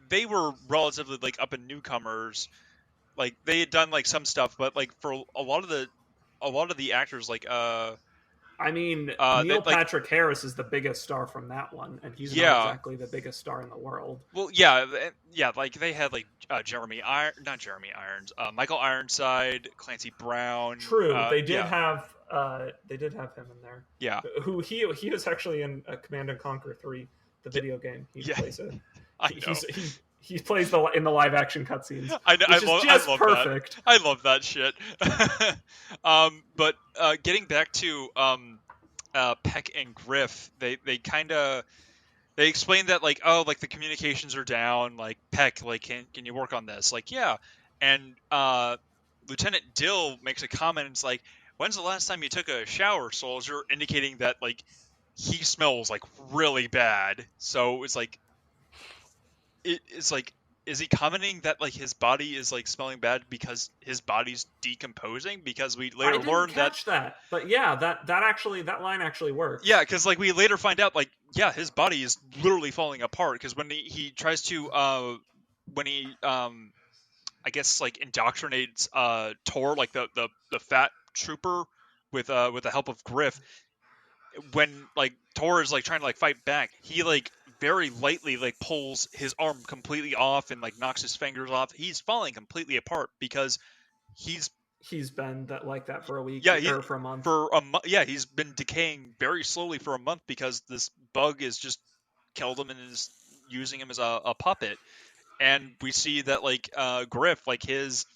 they were relatively like up and newcomers. Like they had done like some stuff, but like for a lot of the actors, like I mean, they, Neil like Patrick Harris is the biggest star from that one, and he's not yeah, exactly the biggest star in the world. well yeah, like they had like not Jeremy Irons, Michael Ironside, Clancy Brown. True, they did Yeah, have him in there. yeah, Who he was actually in Command and Conquer 3, the video game. He yeah. plays it. I know. He plays in the live action cutscenes. I know. Which is just I love perfect. that. I love that shit. But getting back to Peck and Griff, they kind of they explained that like, oh, like the communications are down. Like Peck, like can you work on this? Like yeah, and Lieutenant Dill makes a comment. And it's like, when's the last time you took a shower, soldier? Indicating that like he smells like really bad. So it's like it's like, is he commenting that like his body is like smelling bad because his body's decomposing? Because we later learned that, but yeah, that line actually works. Yeah, because like we later find out like yeah, his body is literally falling apart. Because when he tries to when he I guess like indoctrinates Tor, like the fat trooper with the help of Griff, when like Tor is like trying to like fight back, he like very lightly like pulls his arm completely off and like knocks his fingers off. He's falling completely apart because he's been like that for a week, or for a month. Yeah, he's been decaying very slowly for a month because this bug is just killed him and is using him as a puppet. And we see that like Griff, like his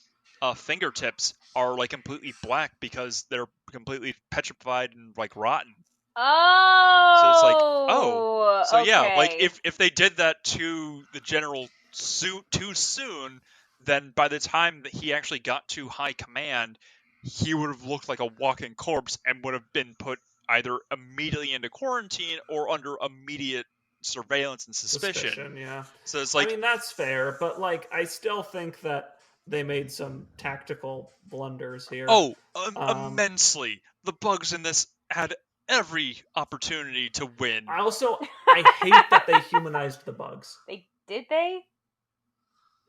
fingertips are like completely black because they're completely petrified and like rotten. Oh, so it's like, oh, so okay. yeah, like if they did that to the general too soon, then by the time that he actually got to high command, he would have looked like a walking corpse and would have been put either immediately into quarantine or under immediate surveillance and suspicion. Yeah. So it's like, I mean, that's fair, but like I still think that they made some tactical blunders here. Oh, immensely. The bugs in this had every opportunity to win. I hate that they humanized the bugs. Did they?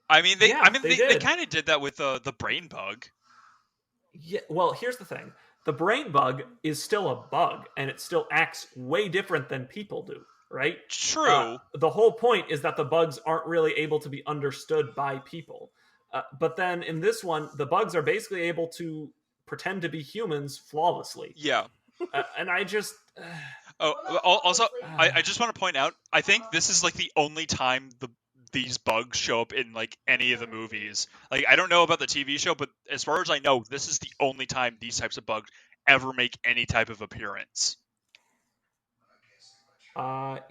I mean, they did. kind of did that with the brain bug. Yeah. Well, here's the thing: the brain bug is still a bug, and it still acts way different than people do. Right? True. The whole point is that the bugs aren't really able to be understood by people. But then in this one, the bugs are basically able to pretend to be humans flawlessly. Yeah. And I just... also, I just want to point out, I think this is like the only time these bugs show up in like any of the movies. Like, I don't know about the TV show, but as far as I know, this is the only time these types of bugs ever make any type of appearance.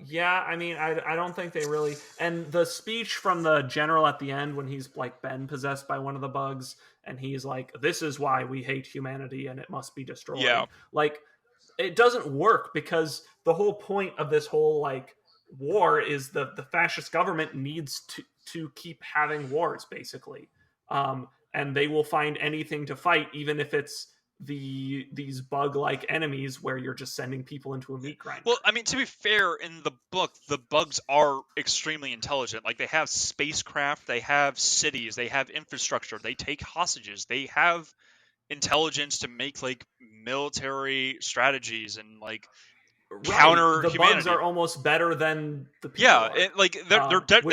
Yeah, I mean, I don't think they really... And the speech from the general at the end when he's, like, been possessed by one of the bugs, and he's like, this is why we hate humanity and it must be destroyed. Yeah. Like, it doesn't work because the whole point of this whole, like, war is the fascist government needs to keep having wars, basically. And they will find anything to fight, even if it's these bug-like enemies where you're just sending people into a meat grinder. Well, I mean, to be fair, in the book, the bugs are extremely intelligent. Like, they have spacecraft, they have cities, they have infrastructure, they take hostages, they have intelligence to make, like, military strategies and, like, counter the humanity. Bugs are almost better than the people. Yeah, like they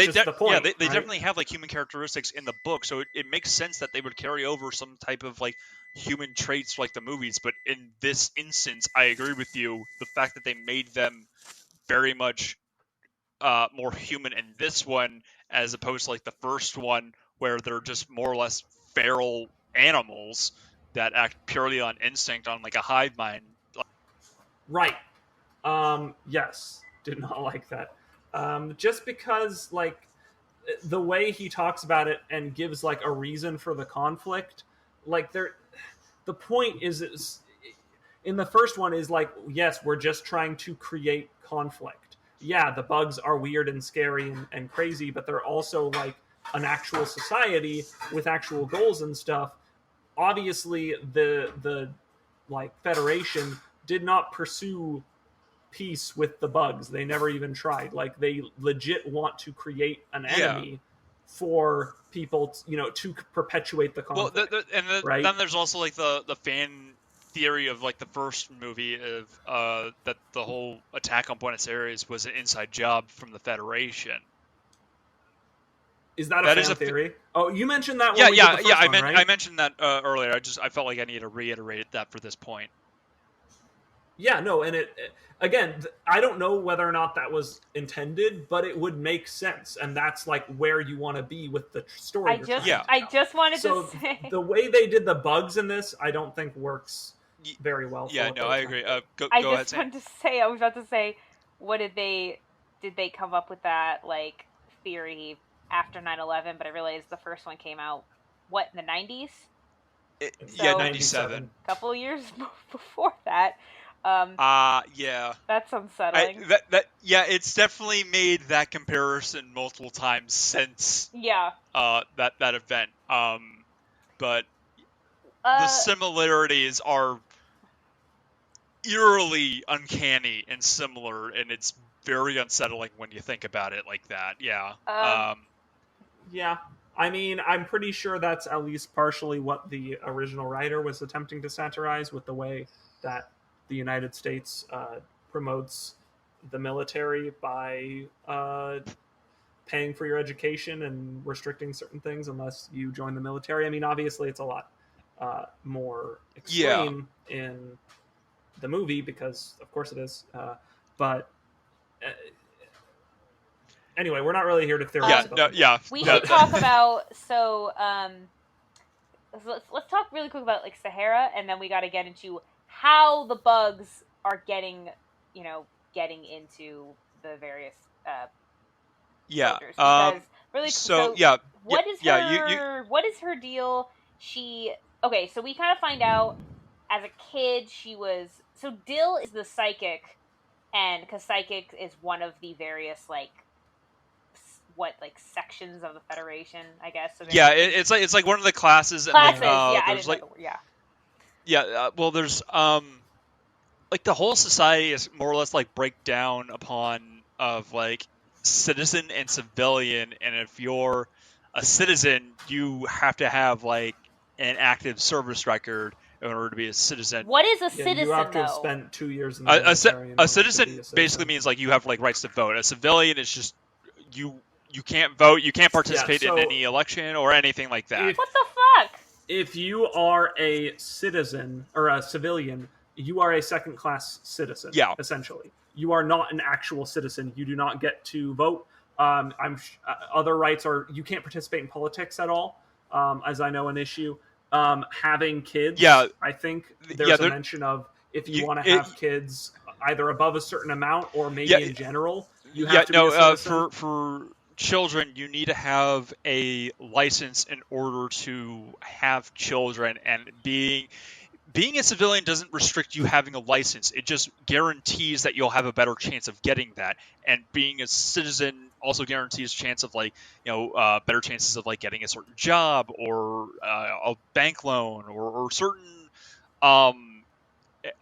definitely have like human characteristics in the book, so it makes sense that they would carry over some type of like human traits like the movies. But in this instance, I agree with you. The fact that they made them very much more human in this one, as opposed to like the first one, where they're just more or less feral animals that act purely on instinct, on like a hive mind. Right. Yes, did not like that. Just because, like, the way he talks about it and gives, like, a reason for the conflict, like, the point is in the first one is like, yes, we're just trying to create conflict. Yeah, the bugs are weird and scary and crazy, but they're also like an actual society with actual goals and stuff. Obviously, the like Federation did not pursue peace with the bugs. They never even tried. Like, they legit want to create an enemy for people, to perpetuate the Well, conflict. Right? then there's also like the fan theory of like the first movie of that the whole attack on Buenos Aires was an inside job from the Federation. Is that a That fan is a theory? Oh, you mentioned that when Yeah, we did the first one, I right? mentioned that earlier. I felt like I needed to reiterate that for this point. Yeah, no, and again, I don't know whether or not that was intended, but it would make sense, and that's like where you want to be with the story. I just wanted so to say the way they did the bugs in this, I don't think works very well. Yeah, no, I agree. Go I ahead, just Sam. wanted to say, I was about to say, what did they come up with that like theory after 9/11? But I realized the first one came out in the 90s. Yeah, 97. A couple of years before that. Yeah. That's unsettling. It's definitely made that comparison multiple times since that event. But the similarities are eerily uncanny and similar, and it's very unsettling when you think about it like that. Yeah. Yeah. I mean, I'm pretty sure that's at least partially what the original writer was attempting to satirize with the way that the United States promotes the military by paying for your education and restricting certain things unless you join the military. I mean, obviously, it's a lot more extreme in the movie because, of course, it is. But anyway, we're not really here to theorize about we should talk about let's talk really quick about like Sahara, and then we got to get into how the bugs are getting into the various soldiers. Because what is her deal? So we kind of find out as a kid Dill is the psychic, and because psychic is one of the various sections of the Federation, I guess. So it's like one of the classes. Classes, well, there's like the whole society is more or less like breakdown upon of like citizen and civilian, and if you're a citizen, you have to have like an active service record in order to be a citizen. What is a citizen? You have to have spent 2 years in the military. A citizen basically means like you have like rights to vote. A civilian is just you can't vote, you can't participate in any election or anything like that. What the fuck? If you are a citizen or a civilian, you are a second-class citizen. Yeah, essentially, you are not an actual citizen. You do not get to vote. Other rights are you can't participate in politics at all. As I know, an issue. Having kids. I think there's a mention of if you want to have kids either above a certain amount or maybe in general. You have to be a citizen. For children, you need to have a license in order to have children, and being a civilian doesn't restrict you having a license. It just guarantees that you'll have a better chance of getting that. And being a citizen also guarantees a chance of better chances of like getting a certain job or a bank loan or certain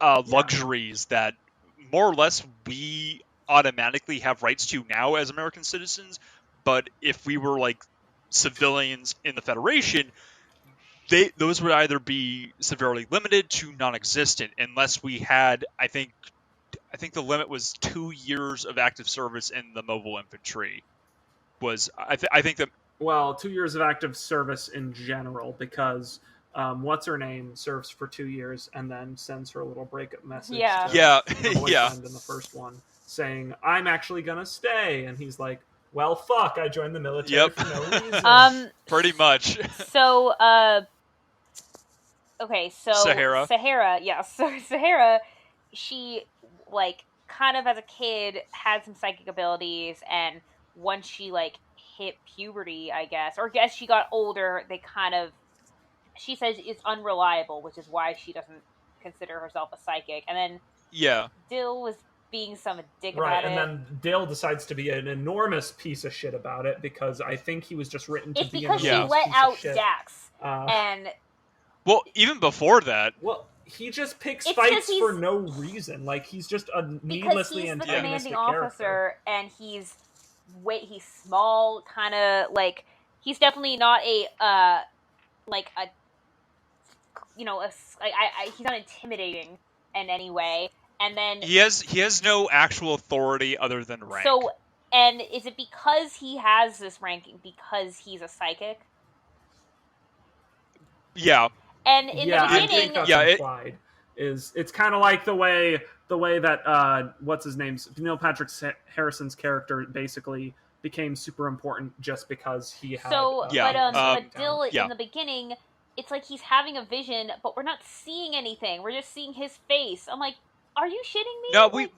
luxuries that more or less we automatically have rights to now as American citizens. But if we were like civilians in the Federation, those would either be severely limited to non-existent unless we had, I think the limit was 2 years of active service in the mobile infantry. I think that 2 years of active service in general, because what's her name serves for 2 years and then sends her a little breakup message. To her boyfriend in the first one, saying, "I'm actually gonna stay," and he's like, "Well, fuck! I joined the military for no reason." Pretty much. So, Sahara. Sahara, she like kind of as a kid had some psychic abilities, and once she like hit puberty, I guess, or as she got older, she says it's unreliable, which is why she doesn't consider herself a psychic, and then Yeah. Dill was being some dick Right, about and it. then Dale decides to be an enormous piece of shit about it because I think he was just written to It's be because an she enormous let piece out of shit. Dax, and Well, even before that. Well, he just picks It's fights just for no reason. Like he's just a because needlessly he's the antagonistic commanding character. officer, and he's small, kind of like he's definitely not a like a he's not intimidating in any way. And then He has no actual authority other than rank. So, and is it because he has this ranking because he's a psychic? Yeah. And in the beginning, I think that's implied. It's kind of like the way that what's his name, Neil Patrick Harrison's character basically became super important just because he had. But Dill in the beginning, it's like he's having a vision, but we're not seeing anything. We're just seeing his face. I'm like, are you shitting me?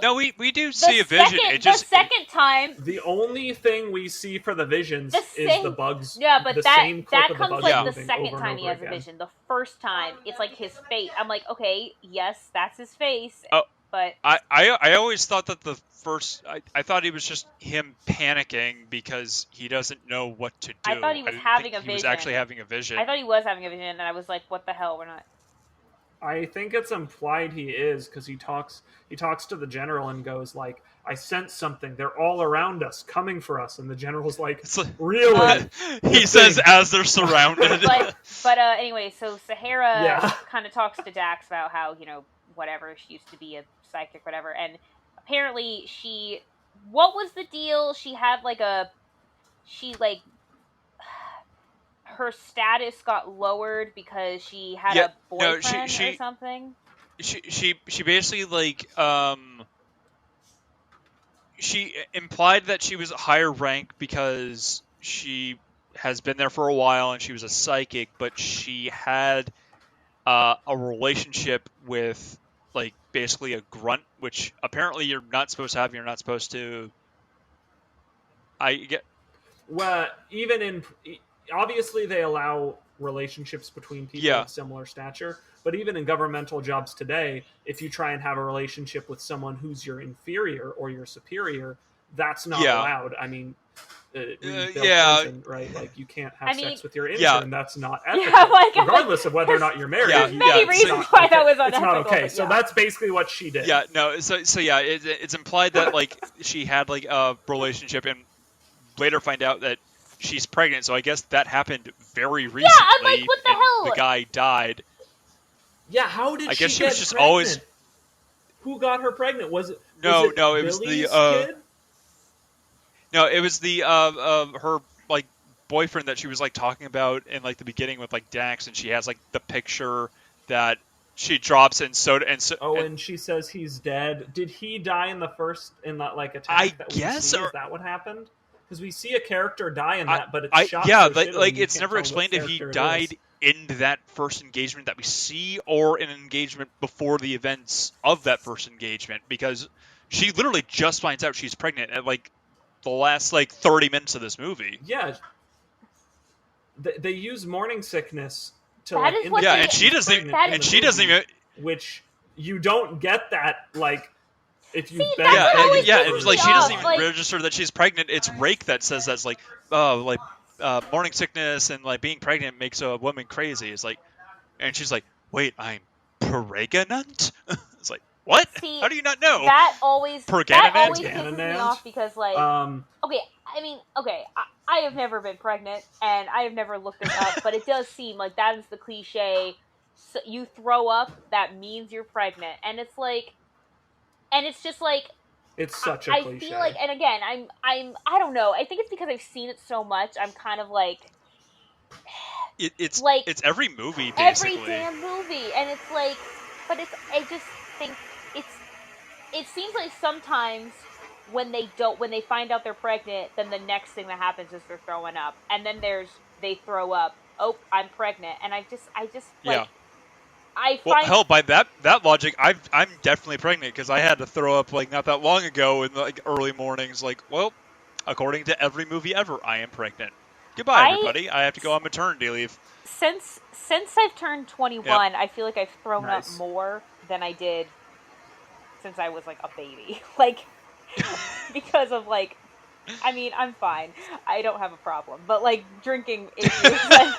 No, we do see a vision. The second time, the only thing we see for the visions is the bugs. Yeah, but that comes like the second over time he has again. a vision. The first time, it's like his face. I'm like, okay, yes, that's his face. Oh, but I always thought that the first I thought he was just him panicking because he doesn't know what to do. I thought he was having a vision. He was actually having a vision. I thought he was having a vision, and I was like, what the hell? We're not. I think it's implied he is because he talks to the general and goes like, I sense something. They're all around us, coming for us. And the general's like, really? He says as they're surrounded. but anyway, so Sahara kind of talks to Dax about how, whatever, she used to be a psychic, whatever. And apparently what was the deal? She had her status got lowered because she had a boyfriend or something. She basically she implied that she was a higher rank because she has been there for a while and she was a psychic, but she had a relationship with basically a grunt, which apparently you're not supposed to have. You're not supposed to. Well, obviously they allow relationships between people of similar stature, but even in governmental jobs today, if you try and have a relationship with someone who's your inferior or your superior, that's not allowed. I mean, prison, right? Like you can't have sex with your intern. That's not ethical, regardless of whether or not you're married. There's many reasons why that was unethical. It's not okay. So that's basically what she did. Yeah, no. So it's implied that she had a relationship and later find out that she's pregnant, so I guess that happened very recently. Yeah, I'm like, what the hell? The guy died. Yeah, how did I guess she was just pregnant? always. Who got her pregnant? Was it it Billy's was the kid? No, it was the her boyfriend that she was talking about in the beginning with Dax, and she has the picture that she drops and and she says he's dead. Did he die in that attack? I guess, is that what happened? Because we see a character die in that, but it's shot. It's never explained if he died in that first engagement that we see, or in an engagement before the events of that first engagement, because she literally just finds out she's pregnant at the last 30 minutes of this movie. Yeah, they use morning sickness to and she doesn't even, which you don't get that if you've been it was she doesn't even register that she's pregnant. It's Rake that says that's morning sickness and being pregnant makes a woman crazy. It's and she's like, wait, I'm pregnant? It's what? See, how do you not know? That always pisses me off because I have never been pregnant and I have never looked this up, but it does seem like that is the cliche. So you throw up, that means you're pregnant, and it's just it's such a cliche. I feel and again, I don't know. I think it's because I've seen it so much. I'm kind of it's every movie, basically. Every damn movie, and it's but I just think it seems like sometimes when they find out they're pregnant, then the next thing that happens is they're throwing up, and then they throw up. Oh, I'm pregnant, and I just hell, by that logic, I'm definitely pregnant because I had to throw up not that long ago in the early mornings. According to every movie ever, I am pregnant. Goodbye, everybody. I have to go on maternity leave. Since I've turned 21, I feel like I've thrown up more than I did since I was like a baby. Like, because of like, I mean, I'm fine. I don't have a problem. But like drinking issues and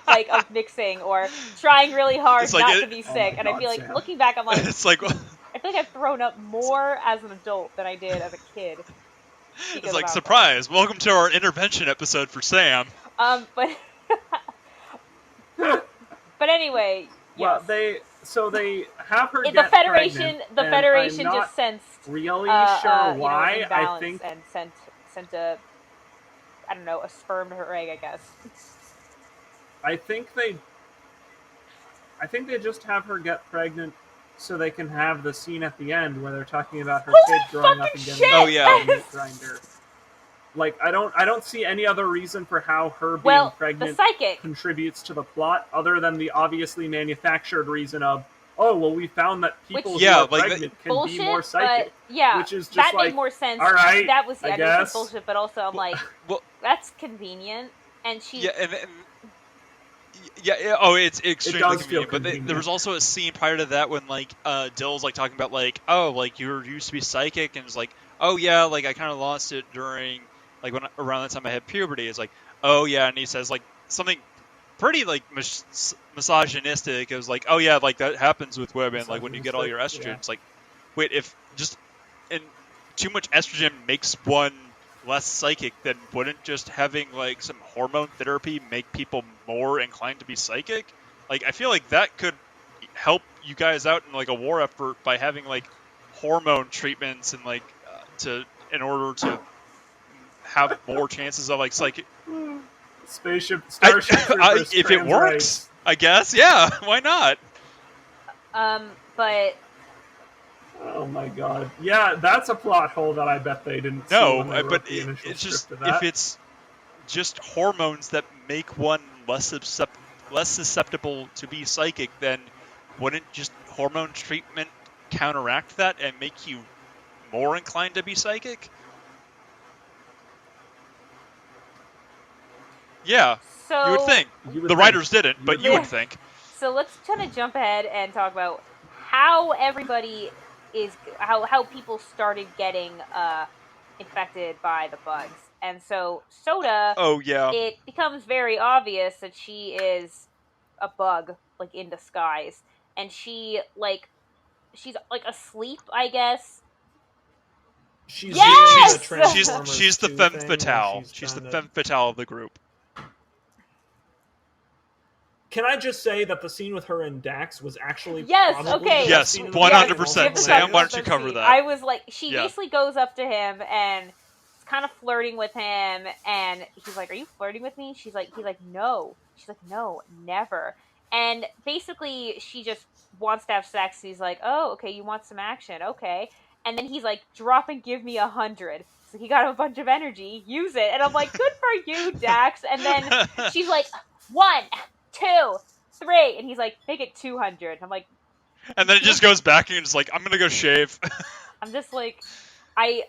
like of mixing or trying really hard like not to be sick. And I feel like looking back, I'm like, it's like I feel like I've thrown up more as an adult than I did as a kid. It's like, surprise! Welcome to our intervention episode for Sam. But anyway, well, yes. they have her the get Federation. pregnant, The and Federation I'm not just sensed really sure why. I think and sent a, I don't know, a sperm to her egg, I guess. I think they just have her get pregnant so they can have the scene at the end where they're talking about her kid growing up and getting a meat grinder. Like, I don't see any other reason for how her being pregnant contributes to the plot other than the obviously manufactured reason of, oh, well, we found that people who are pregnant can be more psychic. Which is just that made more sense. All right, that was I guess. Bullshit, but also I'm like, that's convenient. And she... it's extremely convenient. But there was also a scene prior to that when, like, Dill's, like, talking about, like, oh, like, you used to be psychic, and it's like, oh, yeah, like, I kind of lost it during, like, around the time I had puberty. It's like, oh, yeah, and he says, like, something pretty, like, misogynistic. It was like, oh, yeah, like, that happens with women, like, when you get all your estrogen. Yeah. It's like, wait, if too much estrogen makes one less psychic, then wouldn't just having like some hormone therapy make people more inclined to be psychic? Like, I feel like that could help you guys out in like a war effort by having like hormone treatments and like in order to have more chances of like psychic. Starship Troopers. If it works, I guess, yeah, why not? But. Oh my god. Yeah, that's a plot hole that I bet they didn't see when they wrote the initial script of that. If it's just hormones that make one less susceptible to be psychic, then wouldn't just hormone treatment counteract that and make you more inclined to be psychic? Yeah, so, you would think. The writers didn't, but you would think. So let's kind of jump ahead and talk about how everybody how people started getting infected by the bugs. And so Soda, it becomes very obvious that she is a bug, like, in disguise. And she's like asleep, I guess. She's the femme fatale. She's the femme fatale of the group. Can I just say that the scene with her and Dax was actually Yes, 100%. Sam, why don't you cover that? I was like, she basically goes up to him and is kind of flirting with him, and he's like, "Are you flirting with me?" He's like, "No." She's like, "No, never." And basically, she just wants to have sex. He's like, "Oh, okay, you want some action, okay." And then he's like, "Drop and give me 100." So he got a bunch of energy, use it, and I'm like, "Good for you, Dax." And then she's like, 1, 2, 3, and he's like, "Make it 200." I'm like, and then it just goes back and it's like, "I'm gonna go shave." I'm just like, I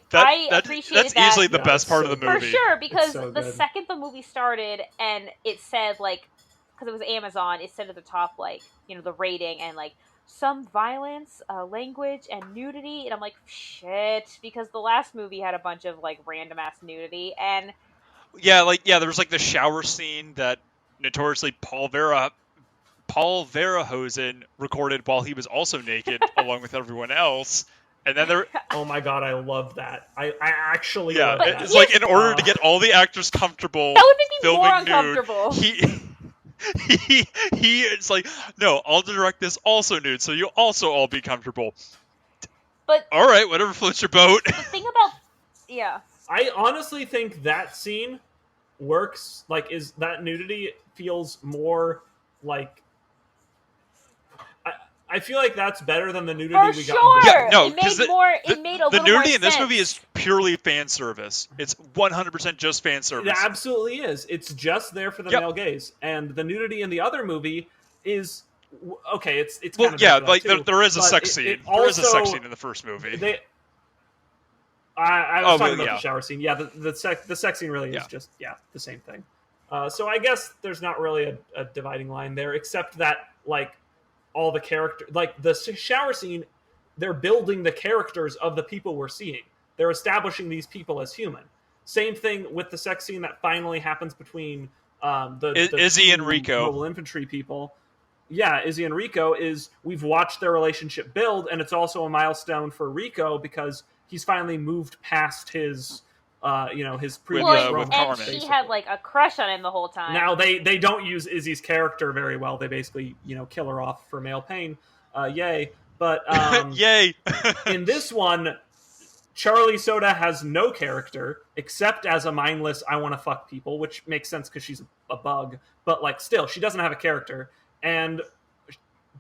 appreciated that. That's easily the best part of the movie. For sure, because the second the movie started and it said, like, because it was Amazon, it said at the top, like, you know, the rating and, like, some violence, language, and nudity. And I'm like, shit, because the last movie had a bunch of, like, random-ass nudity. And there was, like, the shower scene that notoriously Paul Verhoeven recorded while he was also naked along with everyone else. And then there... Oh my god, I love that. I actually love that. It's like, in order to get all the actors comfortable that would make me more uncomfortable. He is like, "No, I'll direct this also nude, so you'll also all be comfortable." But alright, whatever floats your boat. The thing about... Yeah. I honestly think that scene works, like, is that nudity feels more like... I feel like that's better than the nudity we got. Yeah, no, because it made a little the nudity more in this sense. movie is purely fan service. It's 100% just fan service. It absolutely is. It's just there for the male gaze, and the nudity in the other movie is okay. It's kind of like too, there is a sex scene. There is a sex scene in the first movie. I was talking about the shower scene. Yeah, the sex scene really is just the same thing. So I guess there's not really a dividing line there, except that like all the character, like the shower scene, they're building the characters of the people we're seeing. They're establishing these people as human. Same thing with the sex scene that finally happens between the Izzy and Rico. mobile infantry people. Yeah, Izzy and Rico is we've watched their relationship build, and it's also a milestone for Rico because he's finally moved past his his previous with romance, Carmen. And she basically. had like a crush on him the whole time. Now they don't use Izzy's character very well. They basically kill her off for male pain. Yay! But Yay! in this one, Charlie Soda has no character except as a mindless "I want to fuck people," which makes sense because she's a bug. But like, still, she doesn't have a character. And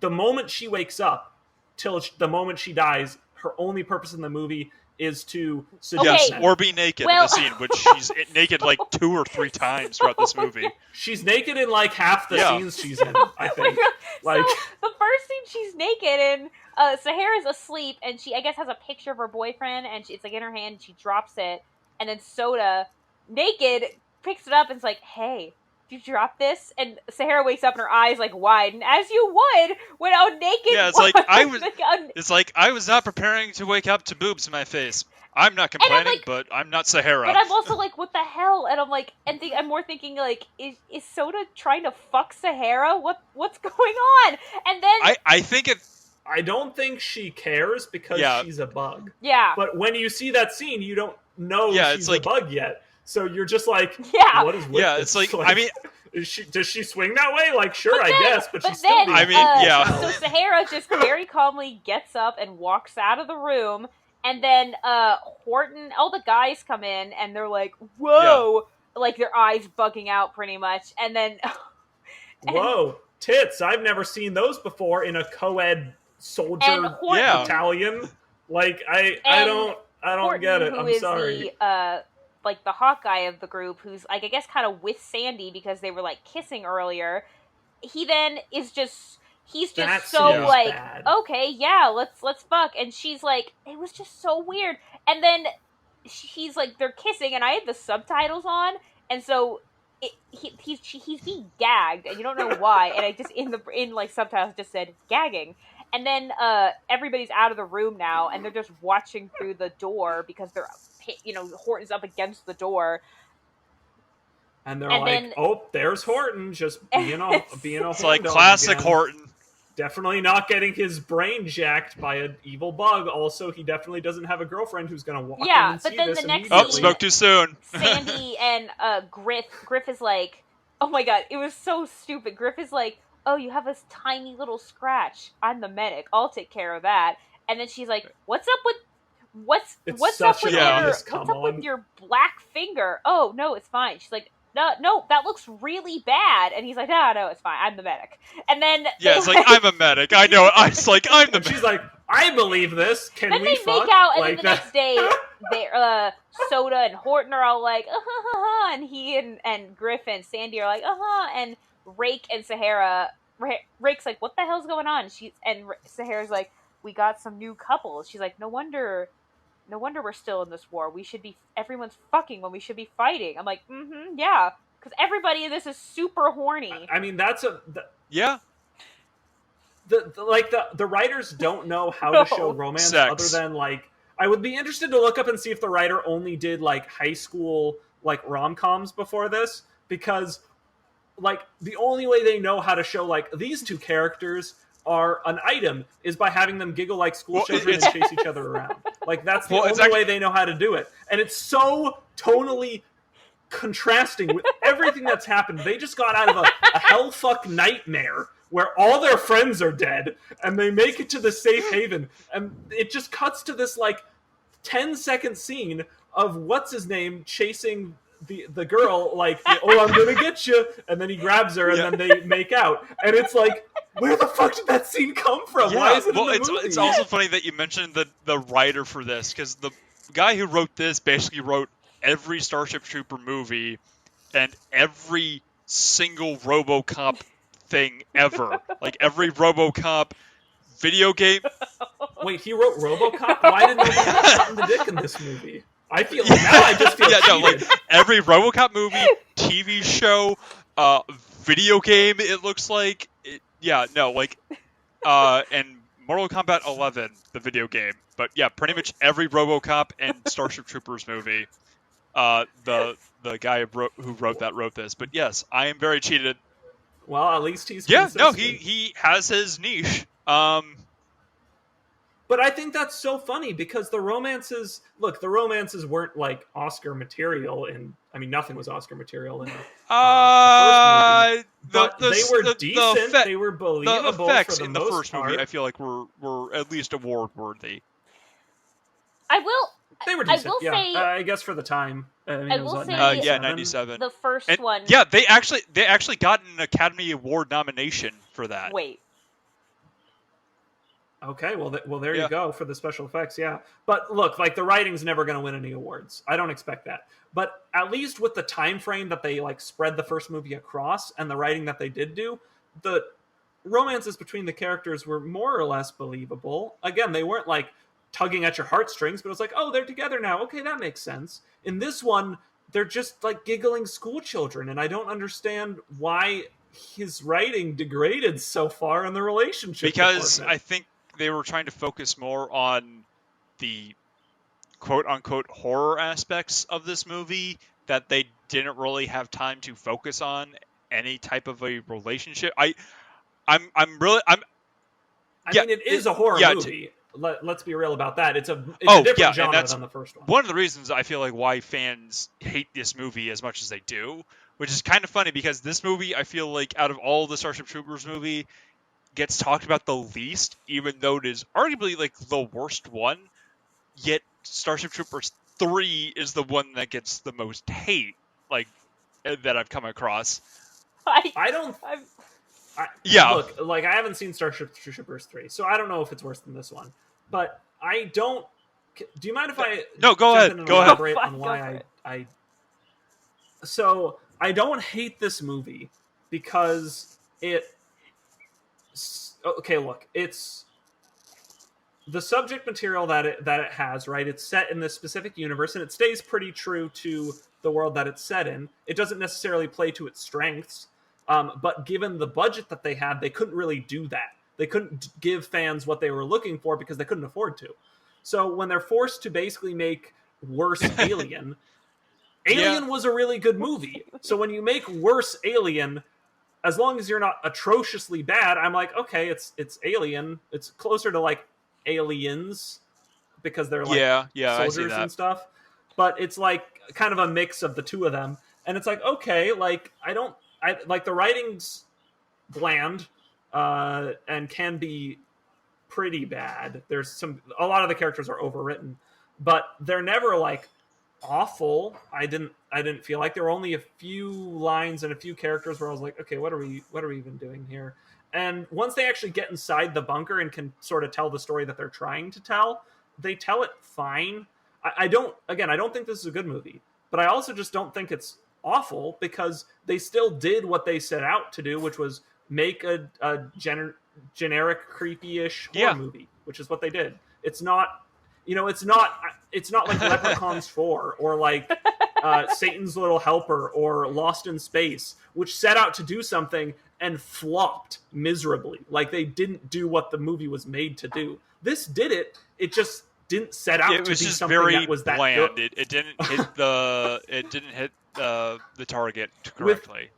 the moment she wakes up till the moment she dies, her only purpose in the movie is to seduce Yes, men. or be naked in the scene, which she's naked like 2 or 3 times throughout this movie. She's naked in like half the scenes she's in, I think. Like, so the first scene, she's naked and Sahara's asleep, and she I guess has a picture of her boyfriend, and it's like in her hand. And she drops it, and then Soda, naked, picks it up and's like, "Hey, did you drop this?" And Sahara wakes up and her eyes like widen, as you would when a naked. Yeah, it's like I was not preparing to wake up to boobs in my face. I'm not complaining, like, but I'm not Sahara. But I'm also like, what the hell? And I'm like, I'm more thinking like, is Soda trying to fuck Sahara? What's going on? And then I think it. I don't think she cares because she's a bug. Yeah. But when you see that scene, you don't know she's like, a bug yet. So you're just like, yeah. What is with this? It's like I mean, does she swing that way? Like, sure, I guess, but she's still. I mean, yeah. So Sahara just very calmly gets up and walks out of the room, and then Horton, all the guys come in, and they're like, "Whoa!" Like their eyes bugging out, pretty much, and then. Whoa, tits! I've never seen those before in a co-ed soldier battalion. Like I don't Horton, get it. Who I'm is sorry. Like the hot guy of the group, who's like I guess kind of with Sandy because they were like kissing earlier. He then is just That so seems like bad. okay, yeah, let's fuck, and she's like it was just so weird, and then he's like they're kissing, and I had the subtitles on, and so. He's being gagged, and you don't know why. And I just in like subtitles just said gagging, and then everybody's out of the room now, and they're just watching through the door because they're Horton's up against the door, and they're like, "Oh, there's Horton, just being a it's like classic again. Horton." Definitely not getting his brain jacked by an evil bug. Also, he definitely doesn't have a girlfriend who's going to walk in and see this immediately. Oh, spoke too soon. Sandy and Griff is like, oh my god, it was so stupid. Griff is like, oh, you have this tiny little scratch. I'm the medic. I'll take care of that. And then she's like, what's up with your black finger? Oh no, it's fine. She's like, no, that looks really bad. And he's like, no, it's fine. I'm the medic. And then it's like I'm a medic. I know. It's like I'm the. She's like, I believe this. Can then we they fuck? make out, and like then the next day, they Soda and Horton are all like, and he and Griff and Sandy are like, and Rake and Sahara. Rake's like, what the hell's going on? Sahara's like, we got some new couples. She's like, no wonder we're still in this war. Everyone's fucking when we should be fighting. I'm like, yeah, because everybody in this is super horny. I mean, that's yeah. The writers don't know how to show romance other than like. I would be interested to look up and see if the writer only did like high school like rom-coms before this, because like the only way they know how to show like these two characters are an item is by having them giggle like school children and chase each other around. Like that's the only way they know how to do it. And it's so tonally contrasting with everything that's happened. They just got out of a hellfuck nightmare where all their friends are dead and they make it to the safe haven. And it just cuts to this like 10-second scene of what's his name chasing the girl like, oh, I'm gonna get you. And then he grabs her and then they make out. And it's like, where the fuck did that scene come from? Why is it in the movie? It's also funny that you mentioned the writer for this, because the guy who wrote this basically wrote every Starship Trooper movie and every single RoboCop thing ever. Like every RoboCop video game. Wait, he wrote RoboCop? Why didn't nobody shot in the dick in this movie? I feel now I just feel cheated. Like every RoboCop movie, TV show, video game. It looks like, and Mortal Kombat 11, the video game. But yeah, pretty much every RoboCop and Starship Troopers movie. The guy who wrote this. But yes, I am very cheated. Well, at least he's Yeah, consistent. no, he has his niche. But I think that's so funny because the romances weren't like Oscar material, and I mean nothing was Oscar material in the first movie. But they were decent. They were believable. The effects for the in the most first part. movie, I feel like were at least award worthy. I will. They were decent. I will say. I guess for the time. I mean, I it was will what, say. 97. The first And, one. Yeah, they actually got an Academy Award nomination for that. Wait. Okay, well, there you go for the special effects, yeah. But look, like the writing's never going to win any awards. I don't expect that. But at least with the time frame that they like spread the first movie across and the writing that they did do, the romances between the characters were more or less believable. Again, they weren't like tugging at your heartstrings, but it was like, oh, they're together now. Okay, that makes sense. In this one, they're just like giggling school children, and I don't understand why his writing degraded so far in the relationship. Because department. I think they were trying to focus more on the quote-unquote horror aspects of this movie that they didn't really have time to focus on any type of a relationship. I mean, it is a horror movie. Let's be real about that. It's a different genre than the first one. One of the reasons I feel like why fans hate this movie as much as they do, which is kind of funny because this movie, I feel like out of all the Starship Troopers movie, gets talked about the least, even though it is arguably like the worst one. Yet Starship Troopers 3 is the one that gets the most hate, like that I've come across. Look, like I haven't seen Starship Troopers 3, so I don't know if it's worse than this one. But I don't. Do you mind if I? No, go ahead. Go ahead. Elaborate on why I. So I don't hate this movie because it. Okay, look, it's the subject material that it has, right? It's set in this specific universe, and it stays pretty true to the world that it's set in. It doesn't necessarily play to its strengths, but given the budget that they had, they couldn't really do that. They couldn't give fans what they were looking for because they couldn't afford to. So when they're forced to basically make worse Alien, Alien was a really good movie. So when you make worse Alien, as long as you're not atrociously bad, I'm like, okay, it's Alien. It's closer to like Aliens because they're like soldiers and stuff. But it's like kind of a mix of the two of them. And it's like, okay, like I like the writing's bland and can be pretty bad. There's a lot of the characters are overwritten, but they're never like awful. I didn't feel like there were only a few lines and a few characters where I was like, okay, what are we even doing here? And once they actually get inside the bunker and can sort of tell the story that they're trying to tell, they tell it fine. I don't think this is a good movie, but I also just don't think it's awful because they still did what they set out to do, which was make a generic creepy-ish horror movie, which is what they did. It's not like Leprechauns 4 or like Satan's Little Helper or Lost in Space, which set out to do something and flopped miserably. Like they didn't do what the movie was made to do. This did it. It just didn't set out to be something that was that bland. good. It didn't hit the target correctly.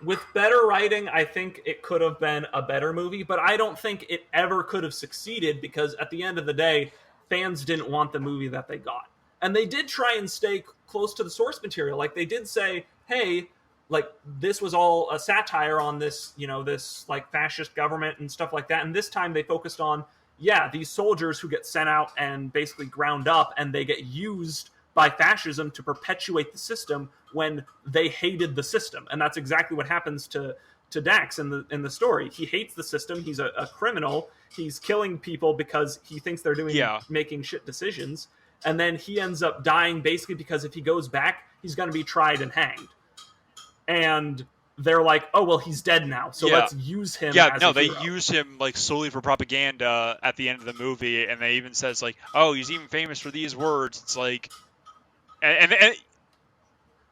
With better writing, I think it could have been a better movie, but I don't think it ever could have succeeded because at the end of the day, fans didn't want the movie that they got. And they did try and stay close to the source material. Like they did say, hey, like this was all a satire on this, this like fascist government and stuff like that. And this time they focused on, these soldiers who get sent out and basically ground up and they get used by fascism to perpetuate the system when they hated the system. And that's exactly what happens to Dax in the story. He hates the system. He's a criminal. He's killing people because he thinks they're making shit decisions. And then he ends up dying basically because if he goes back, he's going to be tried and hanged. And they're like, oh, well, he's dead now, so let's use him as a hero. They use him like solely for propaganda at the end of the movie, and they even says like, oh, he's even famous for these words. It's like, and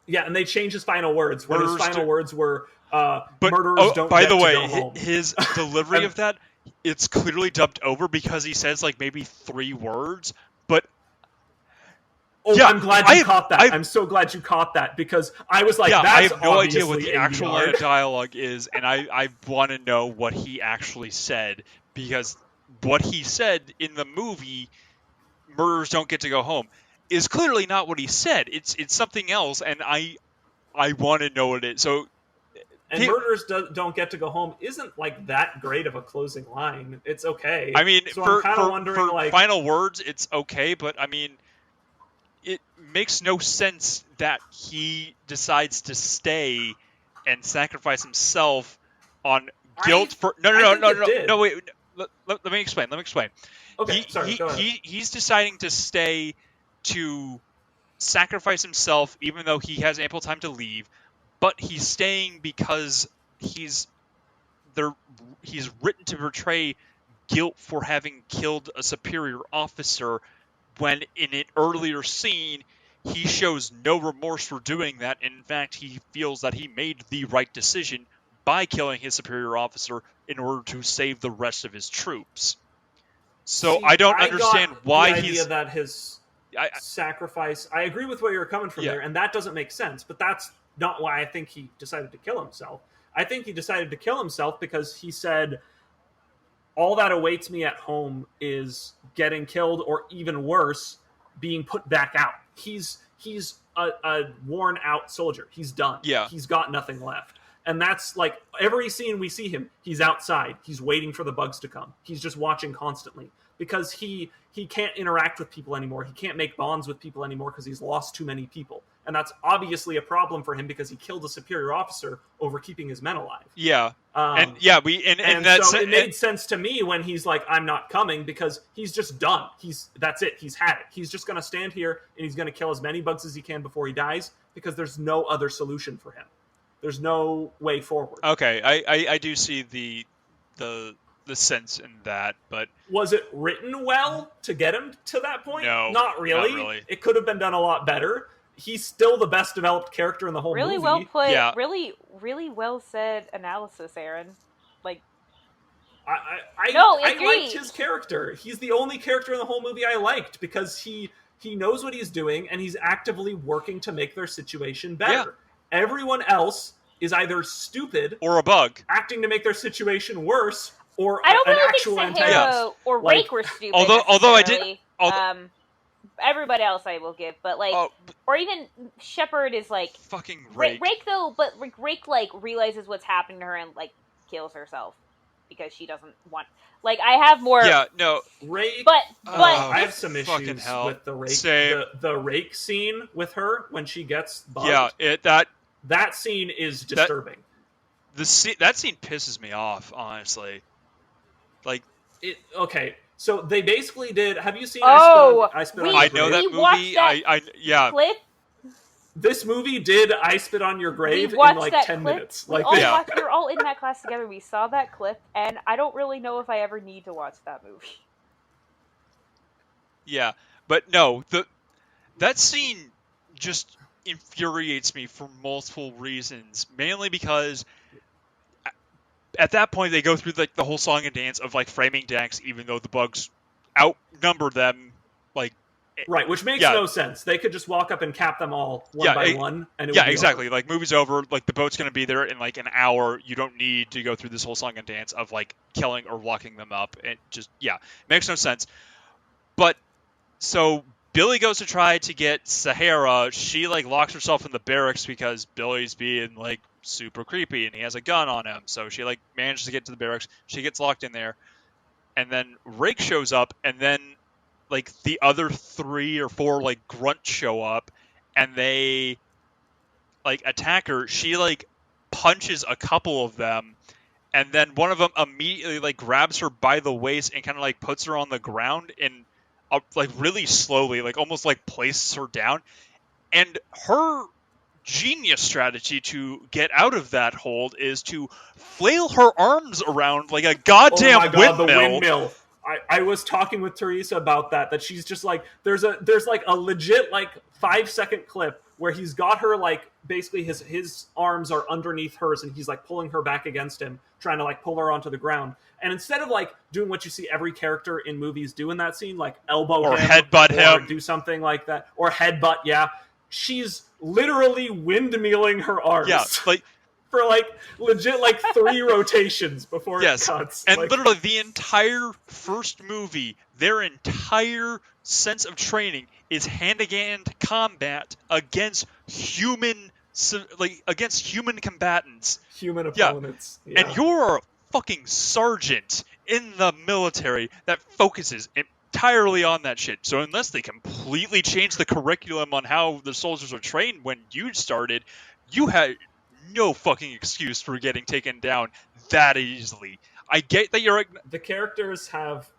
Yeah, and they changed his final words. When his Murderers final do- words were, But "Murderers don't by get the to way, go home." his delivery And- of that, it's clearly dubbed over because he says like maybe 3 words. But Oh, yeah, I'm glad you caught that. I'm so glad you caught that because I was like, yeah, I that's have no idea what obviously the actual line ADR. of dialogue is, and I want to know what he actually said, because what he said in the movie, "Murderers don't get to go home," is clearly not what he said. It's something else, and I want to know what it is. So And "Murderers don't get to go home" isn't like that great of a closing line. It's okay. I mean, so for I'm kind of wondering, for like, final words, it's okay, but I mean, it makes no sense that he decides to stay and sacrifice himself on guilt for no wait, let me explain. Okay, sorry, go ahead. He's deciding to stay to sacrifice himself even though he has ample time to leave, but he's staying because he's there he's written to portray guilt for having killed a superior officer, when in an earlier scene he shows no remorse for doing that. In fact, he feels that he made the right decision by killing his superior officer in order to save the rest of his troops. So See, I don't I understand got why the idea he's that his I, sacrifice. I agree with where you're coming from there, and that doesn't make sense. But that's not why I think he decided to kill himself. I think he decided to kill himself because he said, "All that awaits me at home is getting killed, or even worse, being put back out." He's a worn out soldier. He's done. Yeah. He's got nothing left. And that's like every scene we see him, he's outside. He's waiting for the bugs to come. He's just watching constantly because he can't interact with people anymore. He can't make bonds with people anymore because he's lost too many people. And that's obviously a problem for him because he killed a superior officer over keeping his men alive. Yeah. And that's so it made sense to me when he's like, "I'm not coming," because he's just done. That's it. He's had it. He's just going to stand here and he's going to kill as many bugs as he can before he dies because there's no other solution for him. There's no way forward. Okay, I do see the sense in that, but was it written well to get him to that point? No, not really. not really. It could have been done a lot better. He's still the best developed character in the whole Really movie. well put. Yeah. Really well said analysis, Aaron. Like, I agree. liked his character. He's the only character in the whole movie I liked because he knows what he's doing and he's actively working to make their situation better. Yeah. Everyone else is either stupid or a bug, acting to make their situation worse, or I don't an really actual think antagonist. Sahara or Rake were stupid. Although I did, everybody else I will give, but like, or even Shepard is like fucking Rake. Rake though, but Rake like realizes what's happening to her and like kills herself because she doesn't want. Like, I have more. Yeah, no. Rake, but I have some issues with the Rake. Same. The Rake scene with her when she gets bugged. Yeah, that scene is disturbing. That scene pisses me off, honestly. Like it. Okay, so they basically did. Have you seen? I Spit on Your I Grave? know that movie. Yeah. Clip. This movie did I Spit on Your Grave in like 10 minutes. We were all in that class together. We saw that clip, and I don't really know if I ever need to watch that movie. Yeah, but no, that scene just infuriates me for multiple reasons. Mainly because at that point they go through like the whole song and dance of like framing decks, even though the bugs outnumber them. Like, right, which makes no sense. They could just walk up and cap them all one by one, and it would be exactly. over. Like, movie's over. Like, the boat's gonna be there in like an hour. You don't need to go through this whole song and dance of like killing or locking them up. It just makes no sense. But so Billy goes to try to get Sahara. She like locks herself in the barracks because Billy's being like super creepy and he has a gun on him. So she like manages to get to the barracks. She gets locked in there, and then Rake shows up, and then like the other 3 or 4 like grunts show up, and they like attack her. She like punches a couple of them, and then one of them immediately like grabs her by the waist and kind of like puts her on the ground and like really slowly, like almost like places her down. And her genius strategy to get out of that hold is to flail her arms around like a goddamn windmill. The windmill. I was talking with Teresa about that she's just like, there's like a legit like 5-second clip where he's got her like basically his arms are underneath hers and he's like pulling her back against him, trying to like pull her onto the ground. And instead of like doing what you see every character in movies do in that scene, like elbow Or him headbutt or him. do something like that, or headbutt, yeah, she's literally windmilling her arms. Yeah, like for like legit like 3 rotations before it cuts. And like, literally the entire first movie, their entire sense of training is hand-to-hand combat against human combatants. Human opponents. Yeah. And you're a fucking sergeant in the military that focuses entirely on that shit. So unless they completely change the curriculum on how the soldiers are trained when you started, you had no fucking excuse for getting taken down that easily. I get that you're... The characters have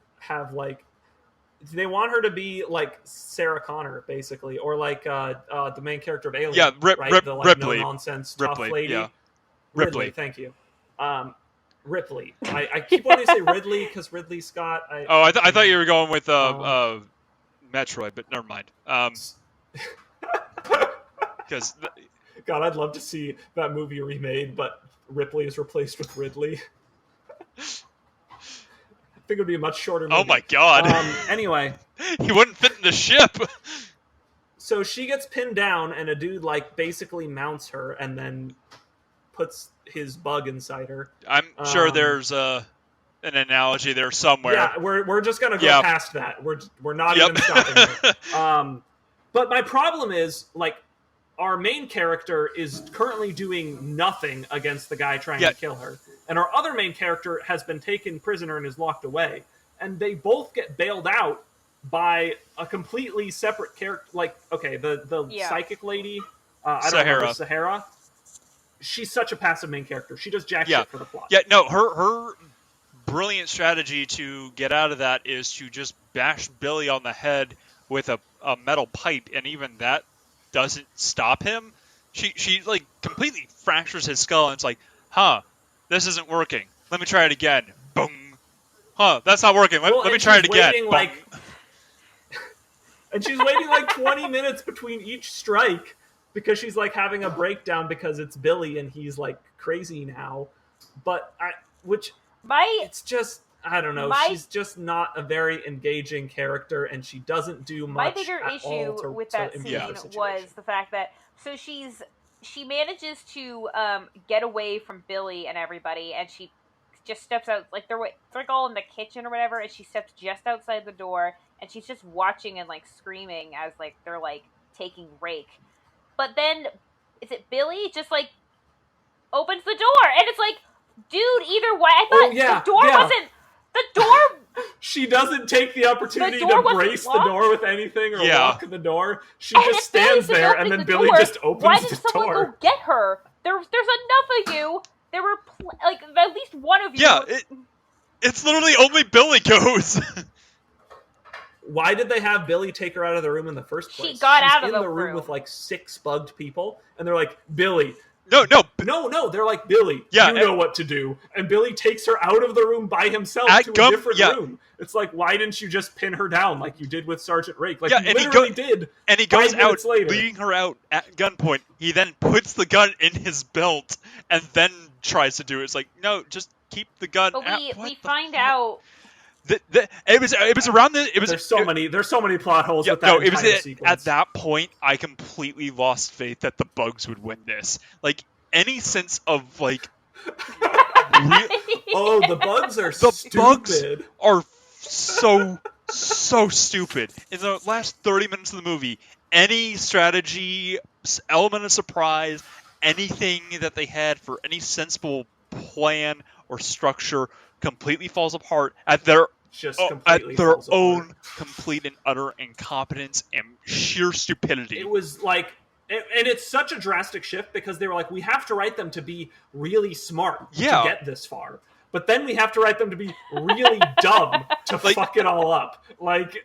like... They want her to be like Sarah Connor, basically, or like the main character of Alien. Yeah, right? The like Ripley. no-nonsense Ripley, tough lady. yeah. Ripley, thank you. Ripley. I keep wanting to say Ridley because Ridley Scott. I thought you were going with Metroid, but never mind. Because God, I'd love to see that movie remade, but Ripley is replaced with Ridley. I think it would be a much shorter movie. Oh my god. Anyway. He wouldn't fit in the ship. So she gets pinned down, and a dude, like, basically mounts her and then puts his bug inside her. I'm sure there's an analogy there somewhere. Yeah, we're just going to go past that. We're not even stopping there. But my problem is, like, our main character is currently doing nothing against the guy trying to kill her. And our other main character has been taken prisoner and is locked away. And they both get bailed out by a completely separate character. Like, okay, the psychic lady, I don't know, Sahara. She's such a passive main character. She does jack shit for the plot. Yeah, no, her brilliant strategy to get out of that is to just bash Billy on the head with a metal pipe, and even that doesn't stop him. She like completely fractures his skull, and it's like, this isn't working. Let me try it again. Boom. That's not working. Let me try it again. Like, and she's waiting like 20 minutes between each strike because she's like having a breakdown because it's Billy and he's like crazy now. But it's just, I don't know. She's just not a very engaging character, and she doesn't do much. My bigger issue with that scene was the fact that she manages to get away from Billy and everybody, and she just steps out, like they're like all in the kitchen or whatever, and she steps just outside the door, and she's just watching and like screaming as like they're like taking rake. But then is it Billy just like opens the door, and it's like, dude, either way, I thought the door wasn't. The door... She doesn't take the opportunity to brace the door with anything or lock the door. She just stands there, and then Billy just opens the door. Why did someone go get her? There's enough of you. There were, like, at least one of you. Yeah, it's literally only Billy goes. Why did they have Billy take her out of the room in the first place? She got out of the room with, like, 6 bugged people, and they're like, Billy... No, they're like, Billy, you know what to do. And Billy takes her out of the room by himself to a different room. It's like, why didn't you just pin her down like you did with Sergeant Rake? Like, you literally did. And he goes out, leading her out at gunpoint. He then puts the gun in his belt and then tries to do it. It's like, no, just keep the gun out. But we find out... It was around the... There's so many plot holes with that entire sequence. At that point, I completely lost faith that the bugs would win this. Like, any sense of, like... the bugs are stupid. The bugs are so stupid. In the last 30 minutes of the movie, any strategy, element of surprise, anything that they had for any sensible plan or structure completely falls apart at their own complete and utter incompetence and sheer stupidity. It was like, and it's such a drastic shift because they were like, we have to write them to be really smart to get this far, but then we have to write them to be really dumb to fuck it all up. Like,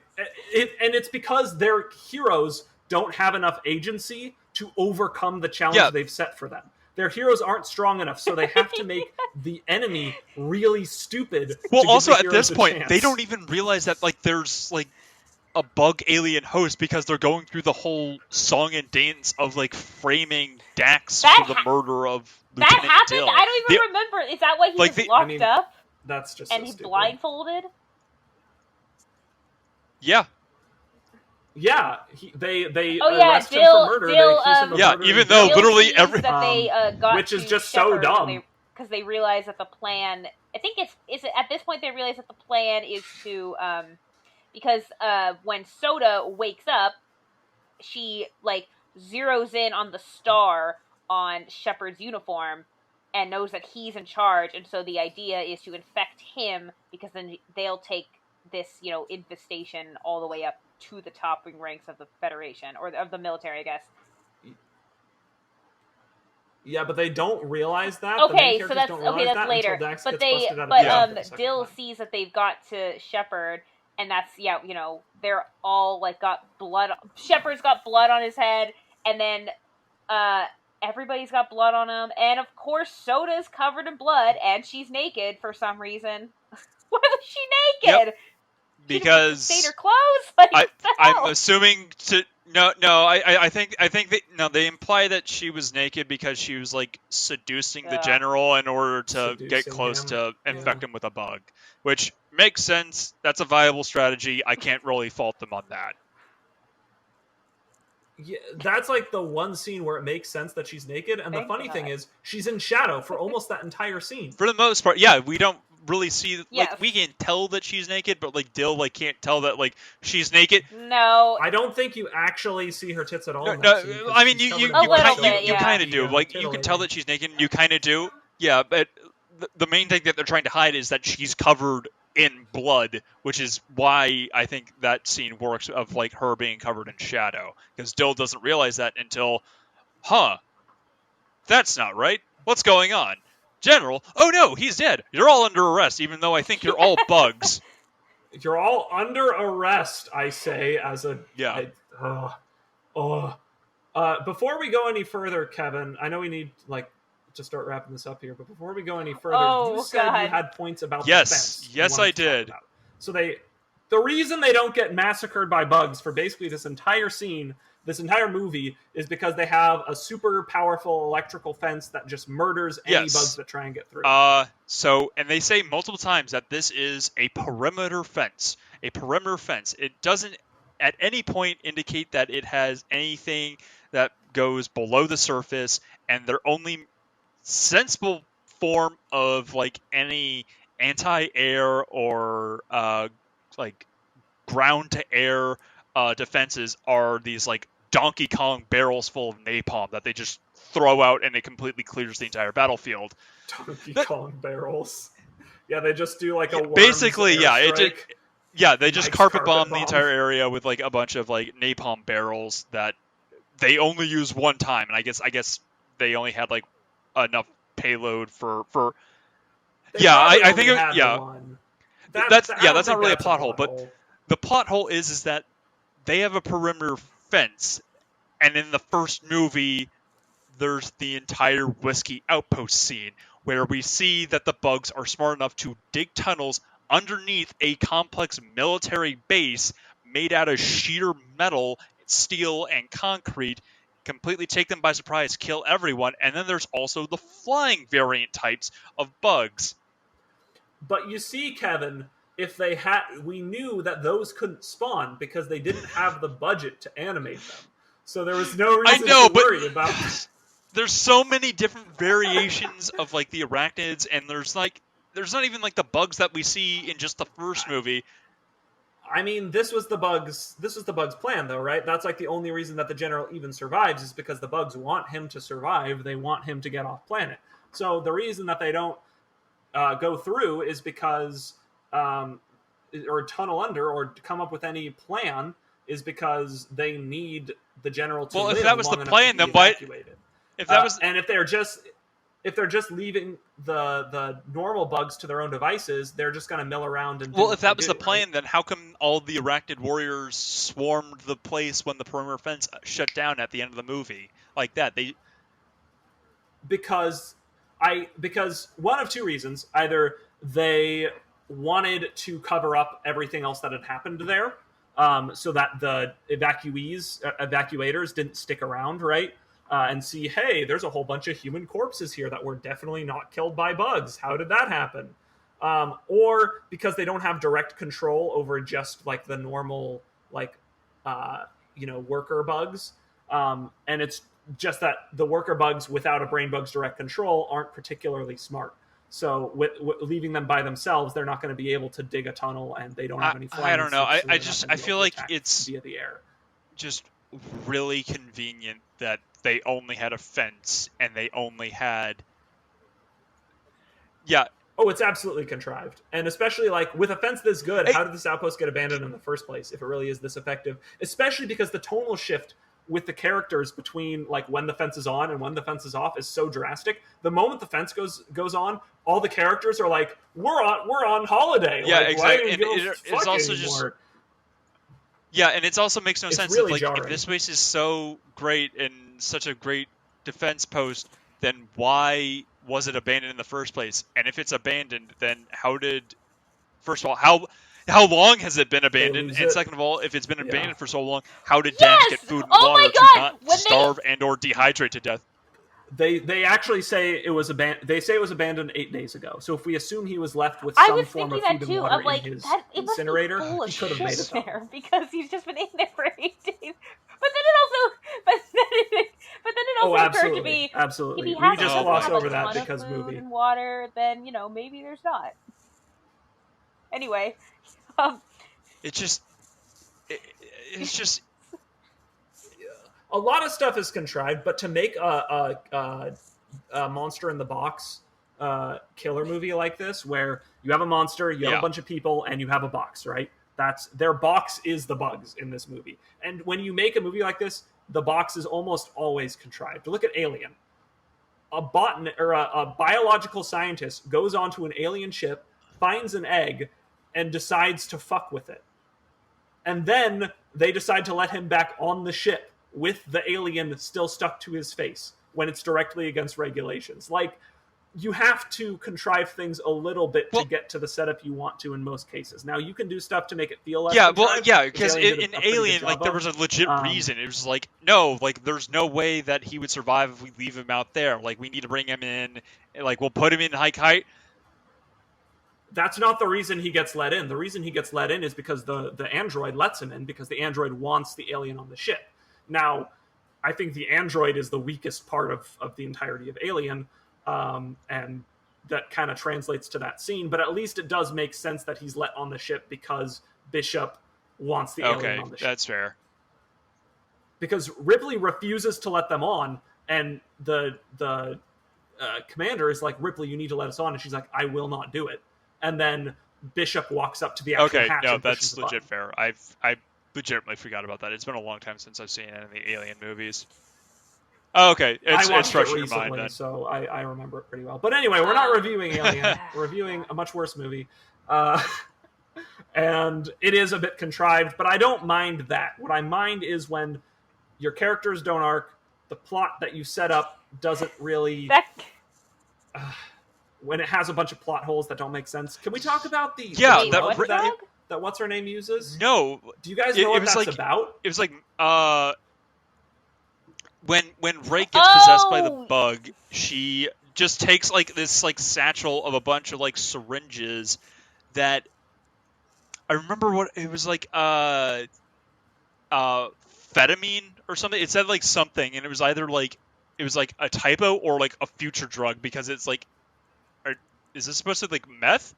and it's because their heroes don't have enough agency to overcome the challenge they've set for them. Their heroes aren't strong enough, so they have to make the enemy really stupid. Well, also at this point, they don't even realize that like there's like a bug alien host because they're going through the whole song and dance of like framing Dax for the murder of that Lieutenant happened. Dill. I don't even remember. Is that why he was locked up That's just and so he's stupid. blindfolded? Yeah. Yeah, they Oh yeah, arrest him for murder. They accuse him of murder. Even though Dill literally sees every that they got which is to just Shepard so dumb. because they realize that the plan. I think it's at this point they realize that the plan is to because when Soda wakes up, she like zeroes in on the star on Shepard's uniform and knows that he's in charge, and so the idea is to infect him because then they'll take this, you know, infestation all the way up to the topping ranks of the Federation or of the military, I guess. Yeah, but they don't realize that. Okay, so that's later. But Dill sees that they've got to Shepard, and that's you know, they're all like got blood. Shepard's got blood on his head, and then everybody's got blood on him, and of course Soda's covered in blood, and she's naked for some reason. Why was she naked? Yep. Because she her clothes. Like, I'm assuming to I think they imply that she was naked because she was like seducing the general in order to get close to infect him with a bug, which makes sense. That's a viable strategy. I can't really fault them on that. Yeah, that's like the one scene where it makes sense that she's naked, and the funny thing is she's in shadow for almost that entire scene. For the most part, yeah, we don't really see like we can tell that she's naked, but like Dill like can't tell that like she's naked. No, I don't think you actually see her tits at all. No, I mean you kind of do. Like you can tell that she's naked, and you kind of do. Yeah, but the main thing that they're trying to hide is that she's covered in blood, which is why I think that scene works of like her being covered in shadow, because Dill doesn't realize that until, that's not right. What's going on? General, oh no, he's dead. You're all under arrest, even though I think you're all bugs. You're all under arrest, I say, as a... Yeah. Before we go any further, Kevin, I know we need, like, to start wrapping this up here, but before we go any further, you said you had points about the fence. Yes, I did. So the reason they don't get massacred by bugs for basically this entire scene, this entire movie, is because they have a super powerful electrical fence that just murders any bugs that try and get through. And they say multiple times that this is a perimeter fence. A perimeter fence. It doesn't at any point indicate that it has anything that goes below the surface, and their only sensible form of like any anti-air or like ground-to-air defenses are these like Donkey Kong barrels full of napalm that they just throw out, and it completely clears the entire battlefield. Donkey Kong barrels. Yeah, they just do like a basically, yeah, they just carpet bomb the entire area with like a bunch of like napalm barrels that they only use one time, and I guess they only had like enough payload for. I think that's not really a plot hole, but the plot hole is that they have a perimeter fence, and in the first movie, there's the entire Whiskey Outpost scene where we see that the bugs are smart enough to dig tunnels underneath a complex military base made out of sheer metal, steel, and concrete, completely take them by surprise, kill everyone, and then there's also the flying variant types of bugs. But you see, Kevin, if they had, we knew that those couldn't spawn because they didn't have the budget to animate them. So there was no reason to worry about this. There's so many different variations of like the arachnids, and there's not even like the bugs that we see in just the first movie. I mean, this was the bugs' plan, though, right? That's like the only reason that the general even survives is because the bugs want him to survive. They want him to get off planet. So the reason that they don't go through is because, or tunnel under, or come up with any plan, is because they need the general to live. Well, if that was the plan, then why? If that was, and if they're just leaving the normal bugs to their own devices, they're just going to mill around and. Well, if that was the plan, then how come all the arachnid warriors swarmed the place when the perimeter fence shut down at the end of the movie like that? Because one of two reasons: either they wanted to cover up everything else that had happened there, so that the evacuators didn't stick around, right? And see, hey, there's a whole bunch of human corpses here that were definitely not killed by bugs. How did that happen? Or because they don't have direct control over just like the normal, like, worker bugs. And it's just that the worker bugs without a brain bug's direct control aren't particularly smart. So with leaving them by themselves, they're not going to be able to dig a tunnel, and they don't have any flying. I don't know. instincts, so I feel like it's via the air. Just really convenient that they only had a fence and they only had. Yeah. Oh, it's absolutely contrived. And especially like with a fence this good, how did this outpost get abandoned in the first place if it really is this effective? Especially because the tonal shift with the characters between like when the fence is on and when the fence is off is so drastic. The moment the fence goes on, all the characters are like, we're on holiday. Yeah, like, exactly. And it's also anymore? just. Yeah, and it also makes no sense. Really if this place is so great and such a great defense post, then why was it abandoned in the first place? And if it's abandoned, then first of all, how long has it been abandoned? And second of all, if it's been abandoned for so long, how did Dash get food and water to not starve and or dehydrate to death? They actually say it was abandoned. They say it was abandoned 8 days ago. So if we assume he was left with some form of food and water in his incinerator, he could have made it there because he's just been in there for 8 days. But then it also occurred to me, absolutely. If he we just gloss over that ton because of food movie and water, then maybe there's not. Anyway, it's just. A lot of stuff is contrived, but to make a monster in the box killer movie like this, where you have a monster, you have a bunch of people, and you have a box, right? Their box is the bugs in this movie. And when you make a movie like this, the box is almost always contrived. Look at Alien. A biological scientist goes onto an alien ship, finds an egg, and decides to fuck with it. And then they decide to let him back on the ship with the alien still stuck to his face when it's directly against regulations. Like, you have to contrive things a little bit to get to the setup you want to in most cases. Now, you can do stuff to make it feel less contrived, because in Alien, like, there was a legit reason. It was like, no, like, there's no way that he would survive if we leave him out there. Like, we need to bring him in. Like, we'll put him in height. That's not the reason he gets let in. The reason he gets let in is because the android lets him in, because the android wants the alien on the ship. Now, I think the android is the weakest part of the entirety of Alien, and that kind of translates to that scene. But at least it does make sense that he's let on the ship because Bishop wants the alien on the ship. Okay, that's fair. Because Ripley refuses to let them on, and the commander is like, Ripley, you need to let us on. And she's like, I will not do it. And then Bishop walks up to the actual hatch. No, that's legit fair. I legitimately forgot about that. It's been a long time since I've seen it in the Alien movies. Oh, okay. It's fresh in your mind then. So I remember it pretty well. But anyway, we're not reviewing Alien. We're reviewing a much worse movie. And it is a bit contrived, but I don't mind that. What I mind is when your characters don't arc, the plot that you set up doesn't really... when it has a bunch of plot holes that don't make sense. Can we talk about the that what's her name uses? No. Do you guys know what that's about? It was like when Ray gets possessed by the bug, she just takes like this like satchel of a bunch of like syringes that I remember what it was like amphetamine or something. It said like something, and it was either like a typo or like a future drug, because it's like, is this supposed to be like meth?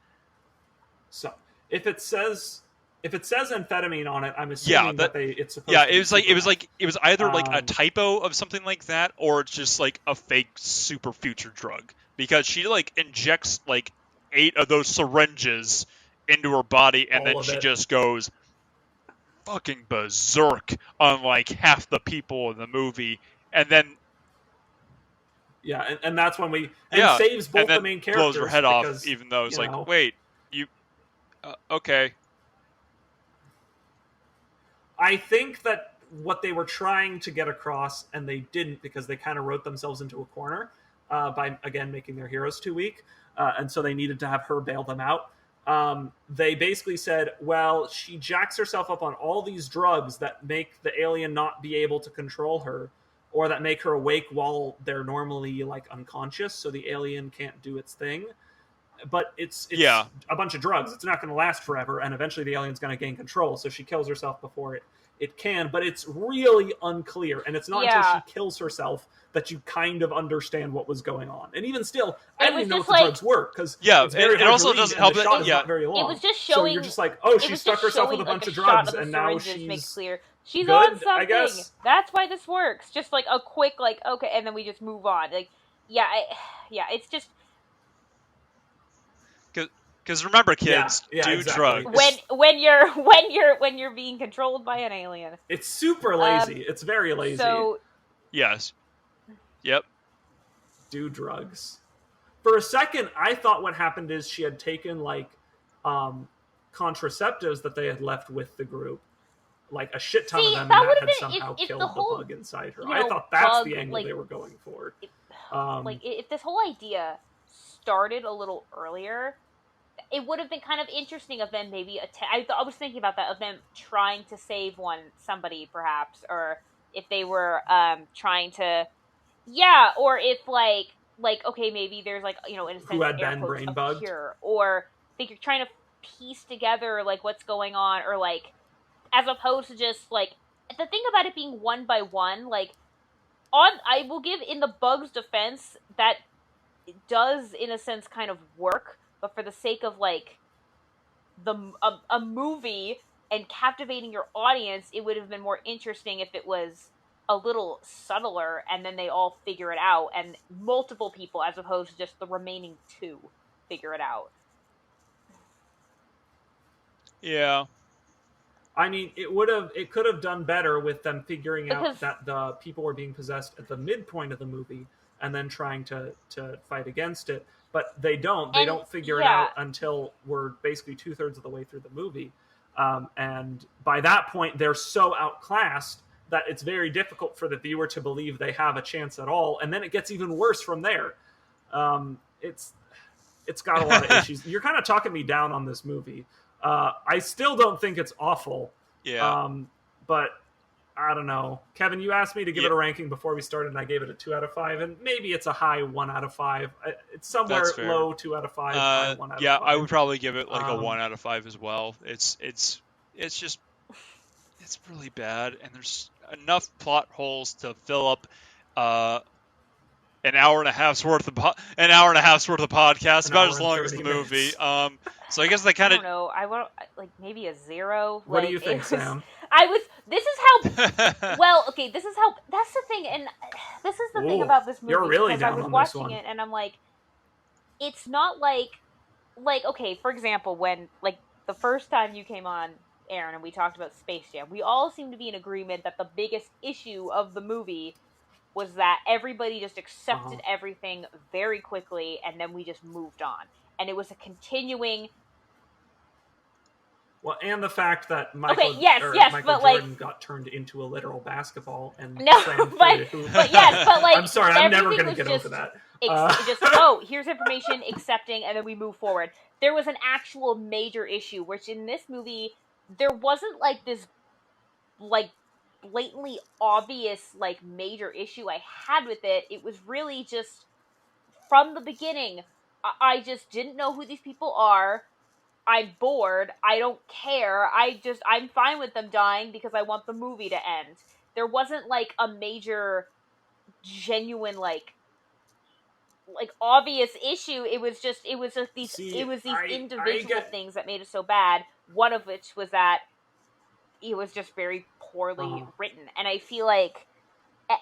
So if it says amphetamine on it, I'm assuming it's supposed to be it was either like a typo of something like that, or it's just like a fake super future drug, because she like injects like 8 of those syringes into her body, and then she just goes fucking berserk on like half the people in the movie, and then and that's when saves both the main characters. Blows her head off, even though it's like, wait, you okay. I think that what they were trying to get across, and they didn't, because they kind of wrote themselves into a corner by, again, making their heroes too weak. And so they needed to have her bail them out. they basically said, well, she jacks herself up on all these drugs that make the alien not be able to control her, or that make her awake while they're normally like unconscious, so the alien can't do its thing. But it's Yeah. a bunch of drugs. It's not going to last forever, and eventually the alien's going to gain control. So she kills herself before it can. But it's really unclear, and it's not until she kills herself that you kind of understand what was going on. And even still, I don't even know if the drugs work, because it's very hard also to read, doesn't and help the it. shot is not very long. It was just showing. So you're just like, oh, she stuck herself with a bunch of drugs, and now she's makes clear she's good, on something. I guess. That's why this works. Just like a quick, like, okay, and then we just move on. Like, it's just. Because remember, kids, do exactly. drugs. When you're being controlled by an alien, it's super lazy. It's very lazy. So yes, yep. Do drugs. For a second, I thought what happened is she had taken like contraceptives that they had left with the group, like a shit ton of them, and that had somehow killed the bug inside her. I thought that's the angle they were going for. If this whole idea started a little earlier, it would have been kind of interesting of them maybe I was thinking about that, of them trying to save somebody perhaps, or if they were trying to, or if like okay, maybe there's like, in a sense, who had air been quotes, brain a bugged, cure, or think you're trying to piece together like what's going on, or like, as opposed to just like, the thing about it being one by one, like, I will give, in the bug's defense, that it does in a sense kind of work, but for the sake of like a movie and captivating your audience, it would have been more interesting if it was a little subtler, and then they all figure it out, and multiple people, as opposed to just the remaining two figure it out. Yeah. I mean, it could have done better with them figuring out that the people were being possessed at the midpoint of the movie, and then trying to fight against it. But they don't. They don't figure it out until we're basically 2/3 of the way through the movie. And by that point, they're so outclassed that it's very difficult for the viewer to believe they have a chance at all. And then it gets even worse from there. It's got a lot of issues. You're kind of talking me down on this movie. I still don't think it's awful. Yeah. But I don't know. Kevin, you asked me to give it a ranking before we started, and I gave it a 2 out of 5, and maybe it's a high 1 out of 5. It's somewhere low 2 out of 5, high 1 out of 5. I would probably give it like a 1 out of 5 as well. It's just, it's really bad, and there's enough plot holes to fill up an hour and a half's worth of podcast, about as long as the movie. So I guess they kind of. I don't know. I want like maybe a 0. What do you think, Sam? This is how. Well, okay. This is how. That's the thing, and this is the thing about this movie. You're really because down I was on watching this one. it, and I'm like, it's not like okay. For example, when like the first time you came on, Aaron, and we talked about Space Jam, we all seemed to be in agreement that the biggest issue of the movie was that everybody just accepted everything very quickly, and then we just moved on, and it was a continuing. Well, and the fact that Michael Jordan got turned into a literal basketball and but like I'm sorry, I'm never going to get over that. Here's information, accepting, and then we move forward. There was an actual major issue, which in this movie there wasn't like this like blatantly obvious like major issue I had with it. It was really just from the beginning. I just didn't know who these people are. I'm bored. I don't care. I'm fine with them dying because I want the movie to end. There wasn't like a major, genuine like obvious issue. It was just these individual things that made it so bad. One of which was that it was just very poorly written, and I feel like,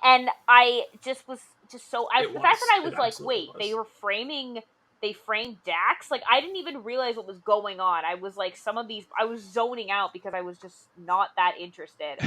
and I just was just so the fact that I was like, wait, they framed Dax? Like, I didn't even realize what was going on. I was like, I was zoning out because I was just not that interested.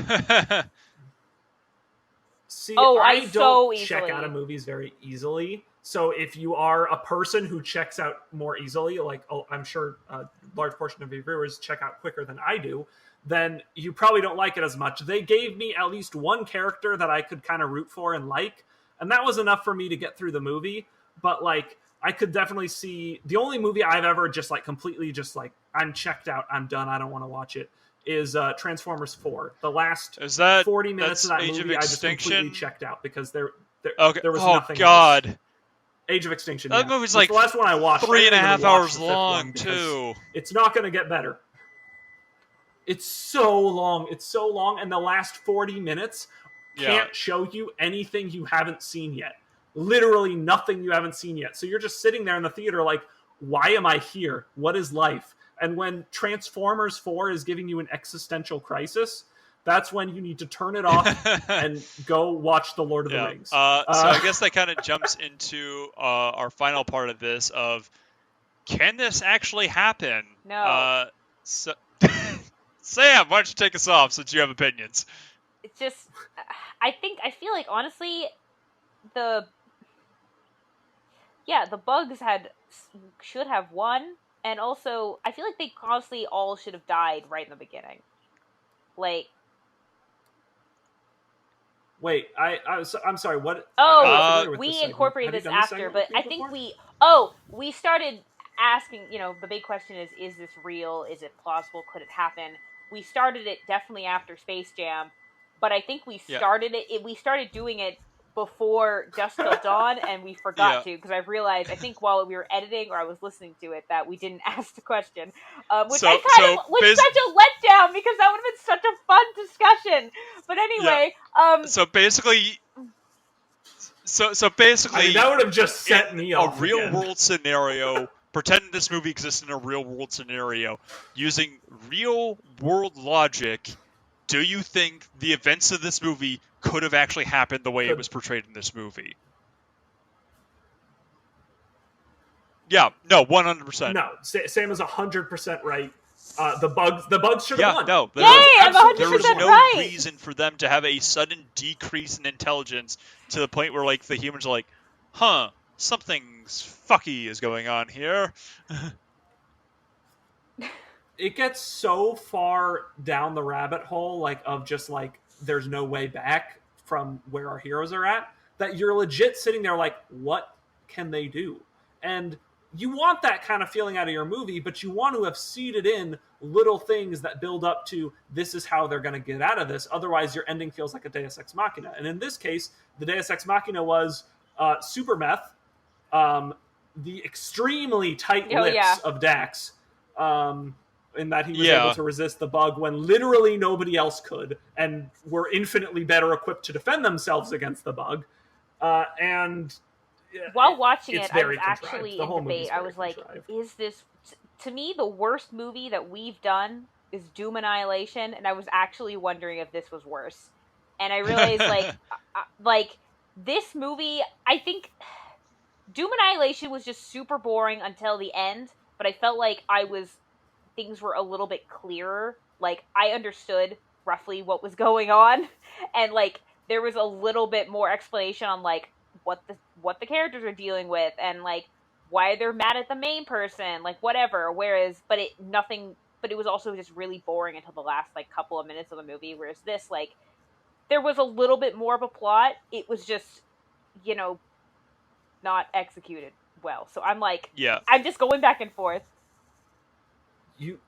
See, I don't check out of movies very easily. So if you are a person who checks out more easily, like I'm sure a large portion of your viewers check out quicker than I do, then you probably don't like it as much. They gave me at least one character that I could kind of root for and like, and that was enough for me to get through the movie. but like I could definitely see the only movie I've ever just like completely just like I'm checked out, I'm done, I don't want to watch it is Transformers 4. The last 40 minutes of that Age of movie I just Extinction? completely checked out because there Okay. was Oh nothing God. else. Age of Extinction. That yeah. movie's It's like the last one I watched. 3.5 hours the fifth long one because too. It's not going to get better. It's so long. It's so long, and the last 40 minutes can't show you anything you haven't seen yet. Literally nothing you haven't seen yet. So you're just sitting there in the theater like, why am I here? What is life? And when Transformers 4 is giving you an existential crisis, that's when you need to turn it off and go watch The Lord of the Rings. So I guess that kind of jumps into our final part of this of, can this actually happen? No. So, Sam, why don't you take us off since you have opinions? It's just, I feel like honestly, the bugs should have won, and also I feel like they honestly all should have died right in the beginning. Like, wait, I'm sorry. What? We incorporated this after, but I think we started asking. The big question is this real? Is it plausible? Could it happen? We started it definitely after Space Jam, but I think we started we started doing it before Dusk Till Dawn, and we forgot to, because I realized, I think while we were editing or I was listening to it, that we didn't ask the question, which such a letdown, because that would have been such a fun discussion. But anyway, so basically, I mean, that would have just set me off. A real world scenario. Pretend this movie exists in a real world scenario using real world logic. Do you think the events of this movie could have actually happened the way it was portrayed in this movie? Yeah, no, 100%. No, Sam is 100% right. The bugs should have won. No, Yay, I'm 100% there was no right. reason for them to have a sudden decrease in intelligence to the point where like the humans are like, huh, something's fucky is going on here. It gets so far down the rabbit hole, like of just like there's no way back from where our heroes are at, that you're legit sitting there like, what can they do? And you want that kind of feeling out of your movie, but you want to have seeded in little things that build up to this is how they're going to get out of this. Otherwise, your ending feels like a Deus Ex Machina. And in this case, the Deus Ex Machina was super meth, the extremely tight lips of Dax, in that he was able to resist the bug when literally nobody else could, and were infinitely better equipped to defend themselves against the bug. And while watching it, I was actually in debate. I was like, is this, to me, the worst movie that we've done is Doom Annihilation, and I was actually wondering if this was worse. And I realized, like, this movie, I think Doom Annihilation was just super boring until the end, but I felt like things were a little bit clearer. Like, I understood roughly what was going on, and, like, there was a little bit more explanation on, like, what the characters are dealing with, and like why they're mad at the main person, like whatever. Whereas, but it was also just really boring until the last like couple of minutes of the movie. Whereas this, like, there was a little bit more of a plot. It was just, not executed well. So I'm like, I'm just going back and forth. You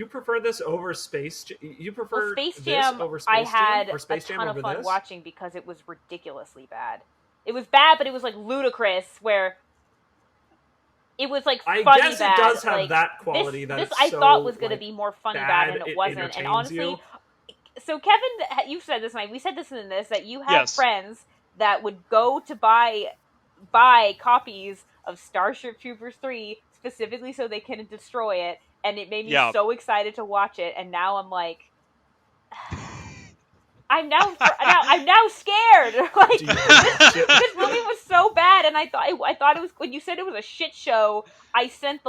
prefer this over Space? You prefer Space Jam? This over Space Jam? I had or Space a Jam ton over of fun this? watching because it was ridiculously bad. It was bad, but it was like ludicrous. Where it was like funny bad. I guess it does have like, that quality. This I thought was going to be more funny bad, and it wasn't. And honestly, so Kevin, you said this, Mike. We said this in this, that you have friends that would go to buy copies of Starship Troopers 3 specifically so they can destroy it, and it made me so excited to watch it. And now I'm like, I'm now scared. Like, this movie was so bad, and I thought it was, when you said it was a shit show, I sent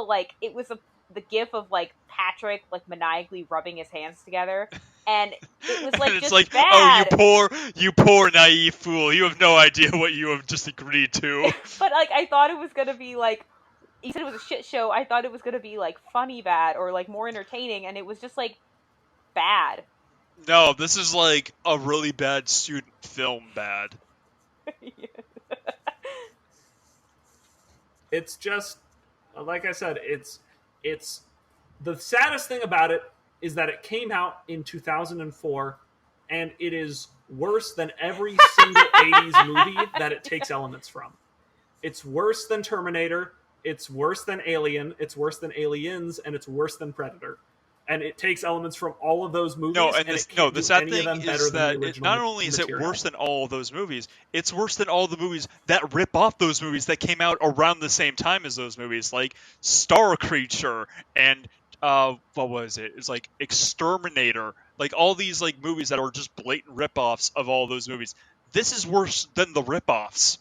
it was the gif of like Patrick like maniacally rubbing his hands together, and it was like, it's just like, bad. Oh, you poor naive fool! You have no idea what you have just agreed to. But like, I thought it was gonna be like, you said it was a shit show. I thought it was gonna be like funny bad or like more entertaining, and it was just like bad. No, this is like a really bad student film bad. It's just like I said. It's the saddest thing about it is that it came out in 2004, and it is worse than every single 80s movie that it takes elements from. It's worse than Terminator. It's worse than Alien. It's worse than Aliens, and it's worse than Predator. And it takes elements from all of those movies. The sad thing is that not material. only is it worse than all of those movies, it's worse than all the movies that rip off those movies that came out around the same time as those movies, like Star Creature and what was it? It's like Exterminator, like all these like movies that are just blatant rip-offs of all those movies. This is worse than the rip-offs.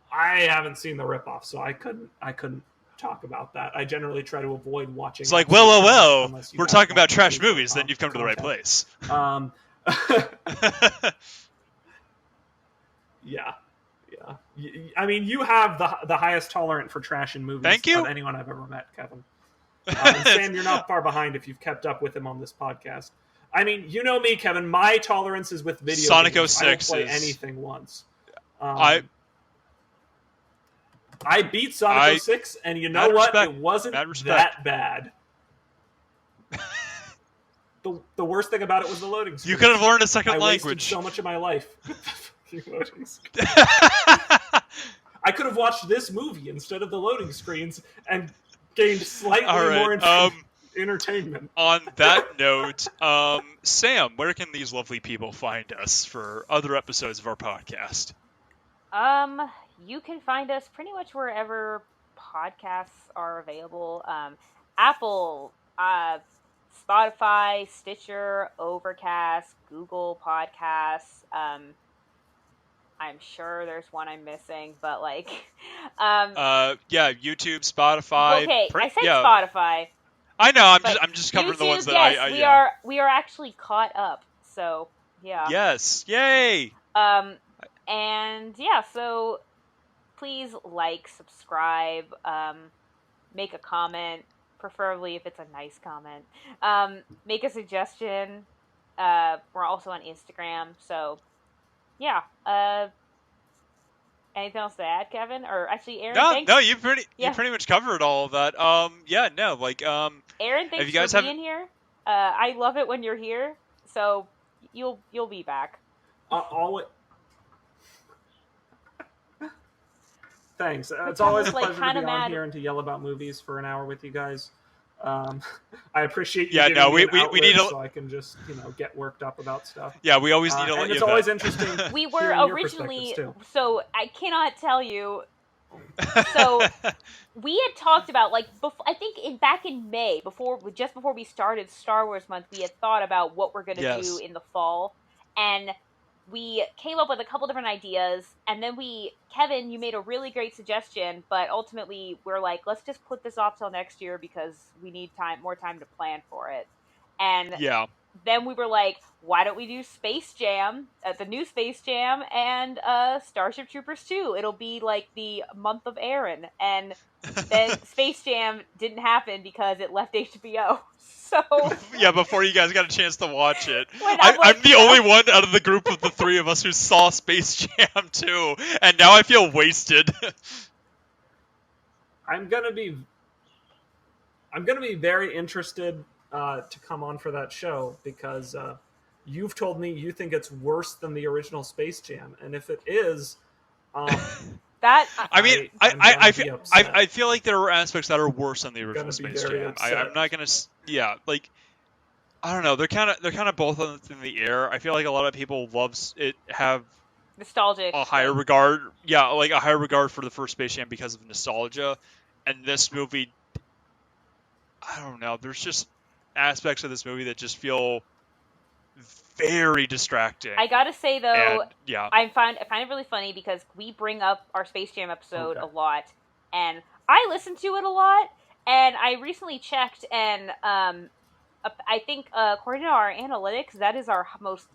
I haven't seen the rip-off, so I couldn't talk about that. I generally try to avoid watching. It's like, well, we're talking about trash movies, then you've come to the right place. Yeah. I mean, you have the highest tolerance for trash in movies Thank you. of anyone I've ever met, Kevin. And Sam, you're not far behind if you've kept up with him on this podcast. I mean, you know me, Kevin. My tolerance is with video Sonic games. 06 I don't play anything once. I beat Sonic 06, and you know what? It wasn't that bad. The worst thing about it was the loading screen. You could have learned a second language. I wasted so much of my life. I could have watched this movie instead of the loading screens and gained slightly more entertainment. On that note, Sam, where can these lovely people find us for other episodes of our podcast? You can find us pretty much wherever podcasts are available. Apple, Spotify, Stitcher, Overcast, Google Podcasts. I'm sure there's one I'm missing, but like, YouTube, Spotify. Okay, I said Spotify. I know. I'm just covering YouTube, the ones that yes, we are actually caught up. So yeah. Yes, yay. And yeah, so please like, subscribe, make a comment, preferably if it's a nice comment. Make a suggestion. We're also on Instagram, so yeah. Anything else to add, Kevin? Or actually, Aaron? No, you pretty much covered all of that. Aaron, thanks for being here. I love it when you're here, so you'll be back. Thanks. It's always a pleasure to be on here and to yell about movies for an hour with you guys. I appreciate you giving me an outlet so I can just get worked up about stuff. Yeah, we always need to let and you it's always interesting. We were originally so I cannot tell you. So we had talked about I think back in May just before we started Star Wars Month, we had thought about what we're going to do in the fall, and we came up with a couple different ideas, and then Kevin, you made a really great suggestion, but ultimately we're like, let's just put this off till next year because we need more time to plan for it. And then we were like, why don't we do Space Jam, the new Space Jam, and Starship Troopers 2? It'll be like the month of Aaron. And then Space Jam didn't happen because it left HBO. So yeah, before you guys got a chance to watch it. I'm the only one out of the group of the three of us who saw Space Jam 2, and now I feel wasted. I'm gonna be very interested to come on for that show because you've told me you think it's worse than the original Space Jam, and if it is, I feel like there are aspects that are worse than the original Space Jam. I'm not gonna. Yeah, I don't know. They're kind of both in the air. I feel like a lot of people have nostalgic a higher regard. Yeah, like a higher regard for the first Space Jam because of nostalgia, and this movie. I don't know. There's just aspects of this movie that just feel very distracting. I gotta say though, I find it really funny because we bring up our Space Jam episode a lot, and I listen to it a lot. And I recently checked, and I think according to our analytics, that is our most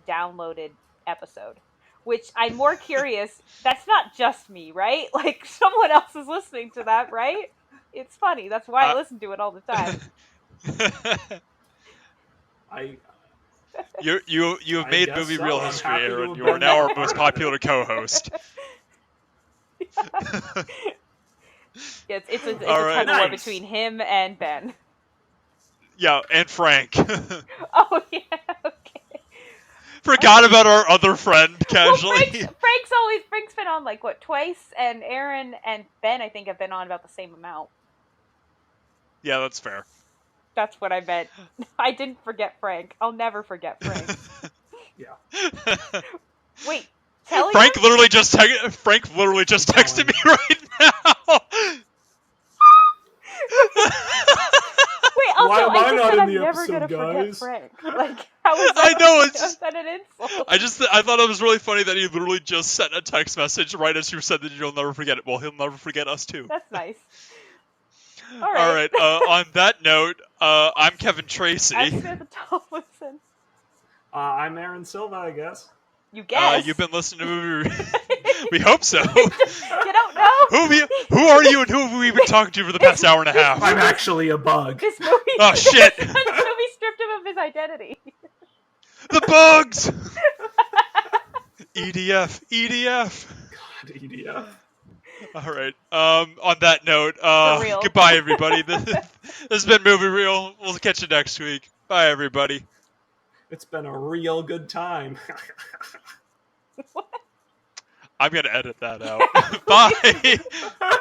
downloaded episode. Which I'm more curious. That's not just me, right? Like someone else is listening to that, right? It's funny. That's why I listen to it all the time. You have I made guess movie so. real I'm history, happy to Aaron. have You are been now our there. most popular co-host. It's a All tug right. of war Nice. between him and Ben. Yeah, and Frank. Oh yeah, okay. Forgot about our other friend Well, casually. Frank's been on like what, twice, and Aaron and Ben I think have been on about the same amount. Yeah, that's fair. That's what I meant. I didn't forget Frank. I'll never forget Frank. Yeah. Wait, telling Frank him? literally just texted me right now. Wait, also, Why am I I just not said in I'm the never gonna episode, forget guys? Frank. Like, how is I that? know, it's How's just- that an insult? I thought it was really funny that he literally just sent a text message right as you said that you'll never forget it. Well, he'll never forget us too. That's nice. All right. On that note, I'm Kevin I'm Tracy. Samantha Tomlinson. I'm Aaron Silva, I guess. You guess. You've been listening to movie. We hope so. You don't know. Who are you, and who have we been talking to for the past hour and a half? I'm actually a bug. This movie. Oh, shit. This movie stripped him of his identity. The bugs. EDF. God, EDF. All right. On that note, For real. goodbye, everybody. This has been Movie Reel. We'll catch you next week. Bye, everybody. It's been a real good time. I'm gonna edit that out. Bye.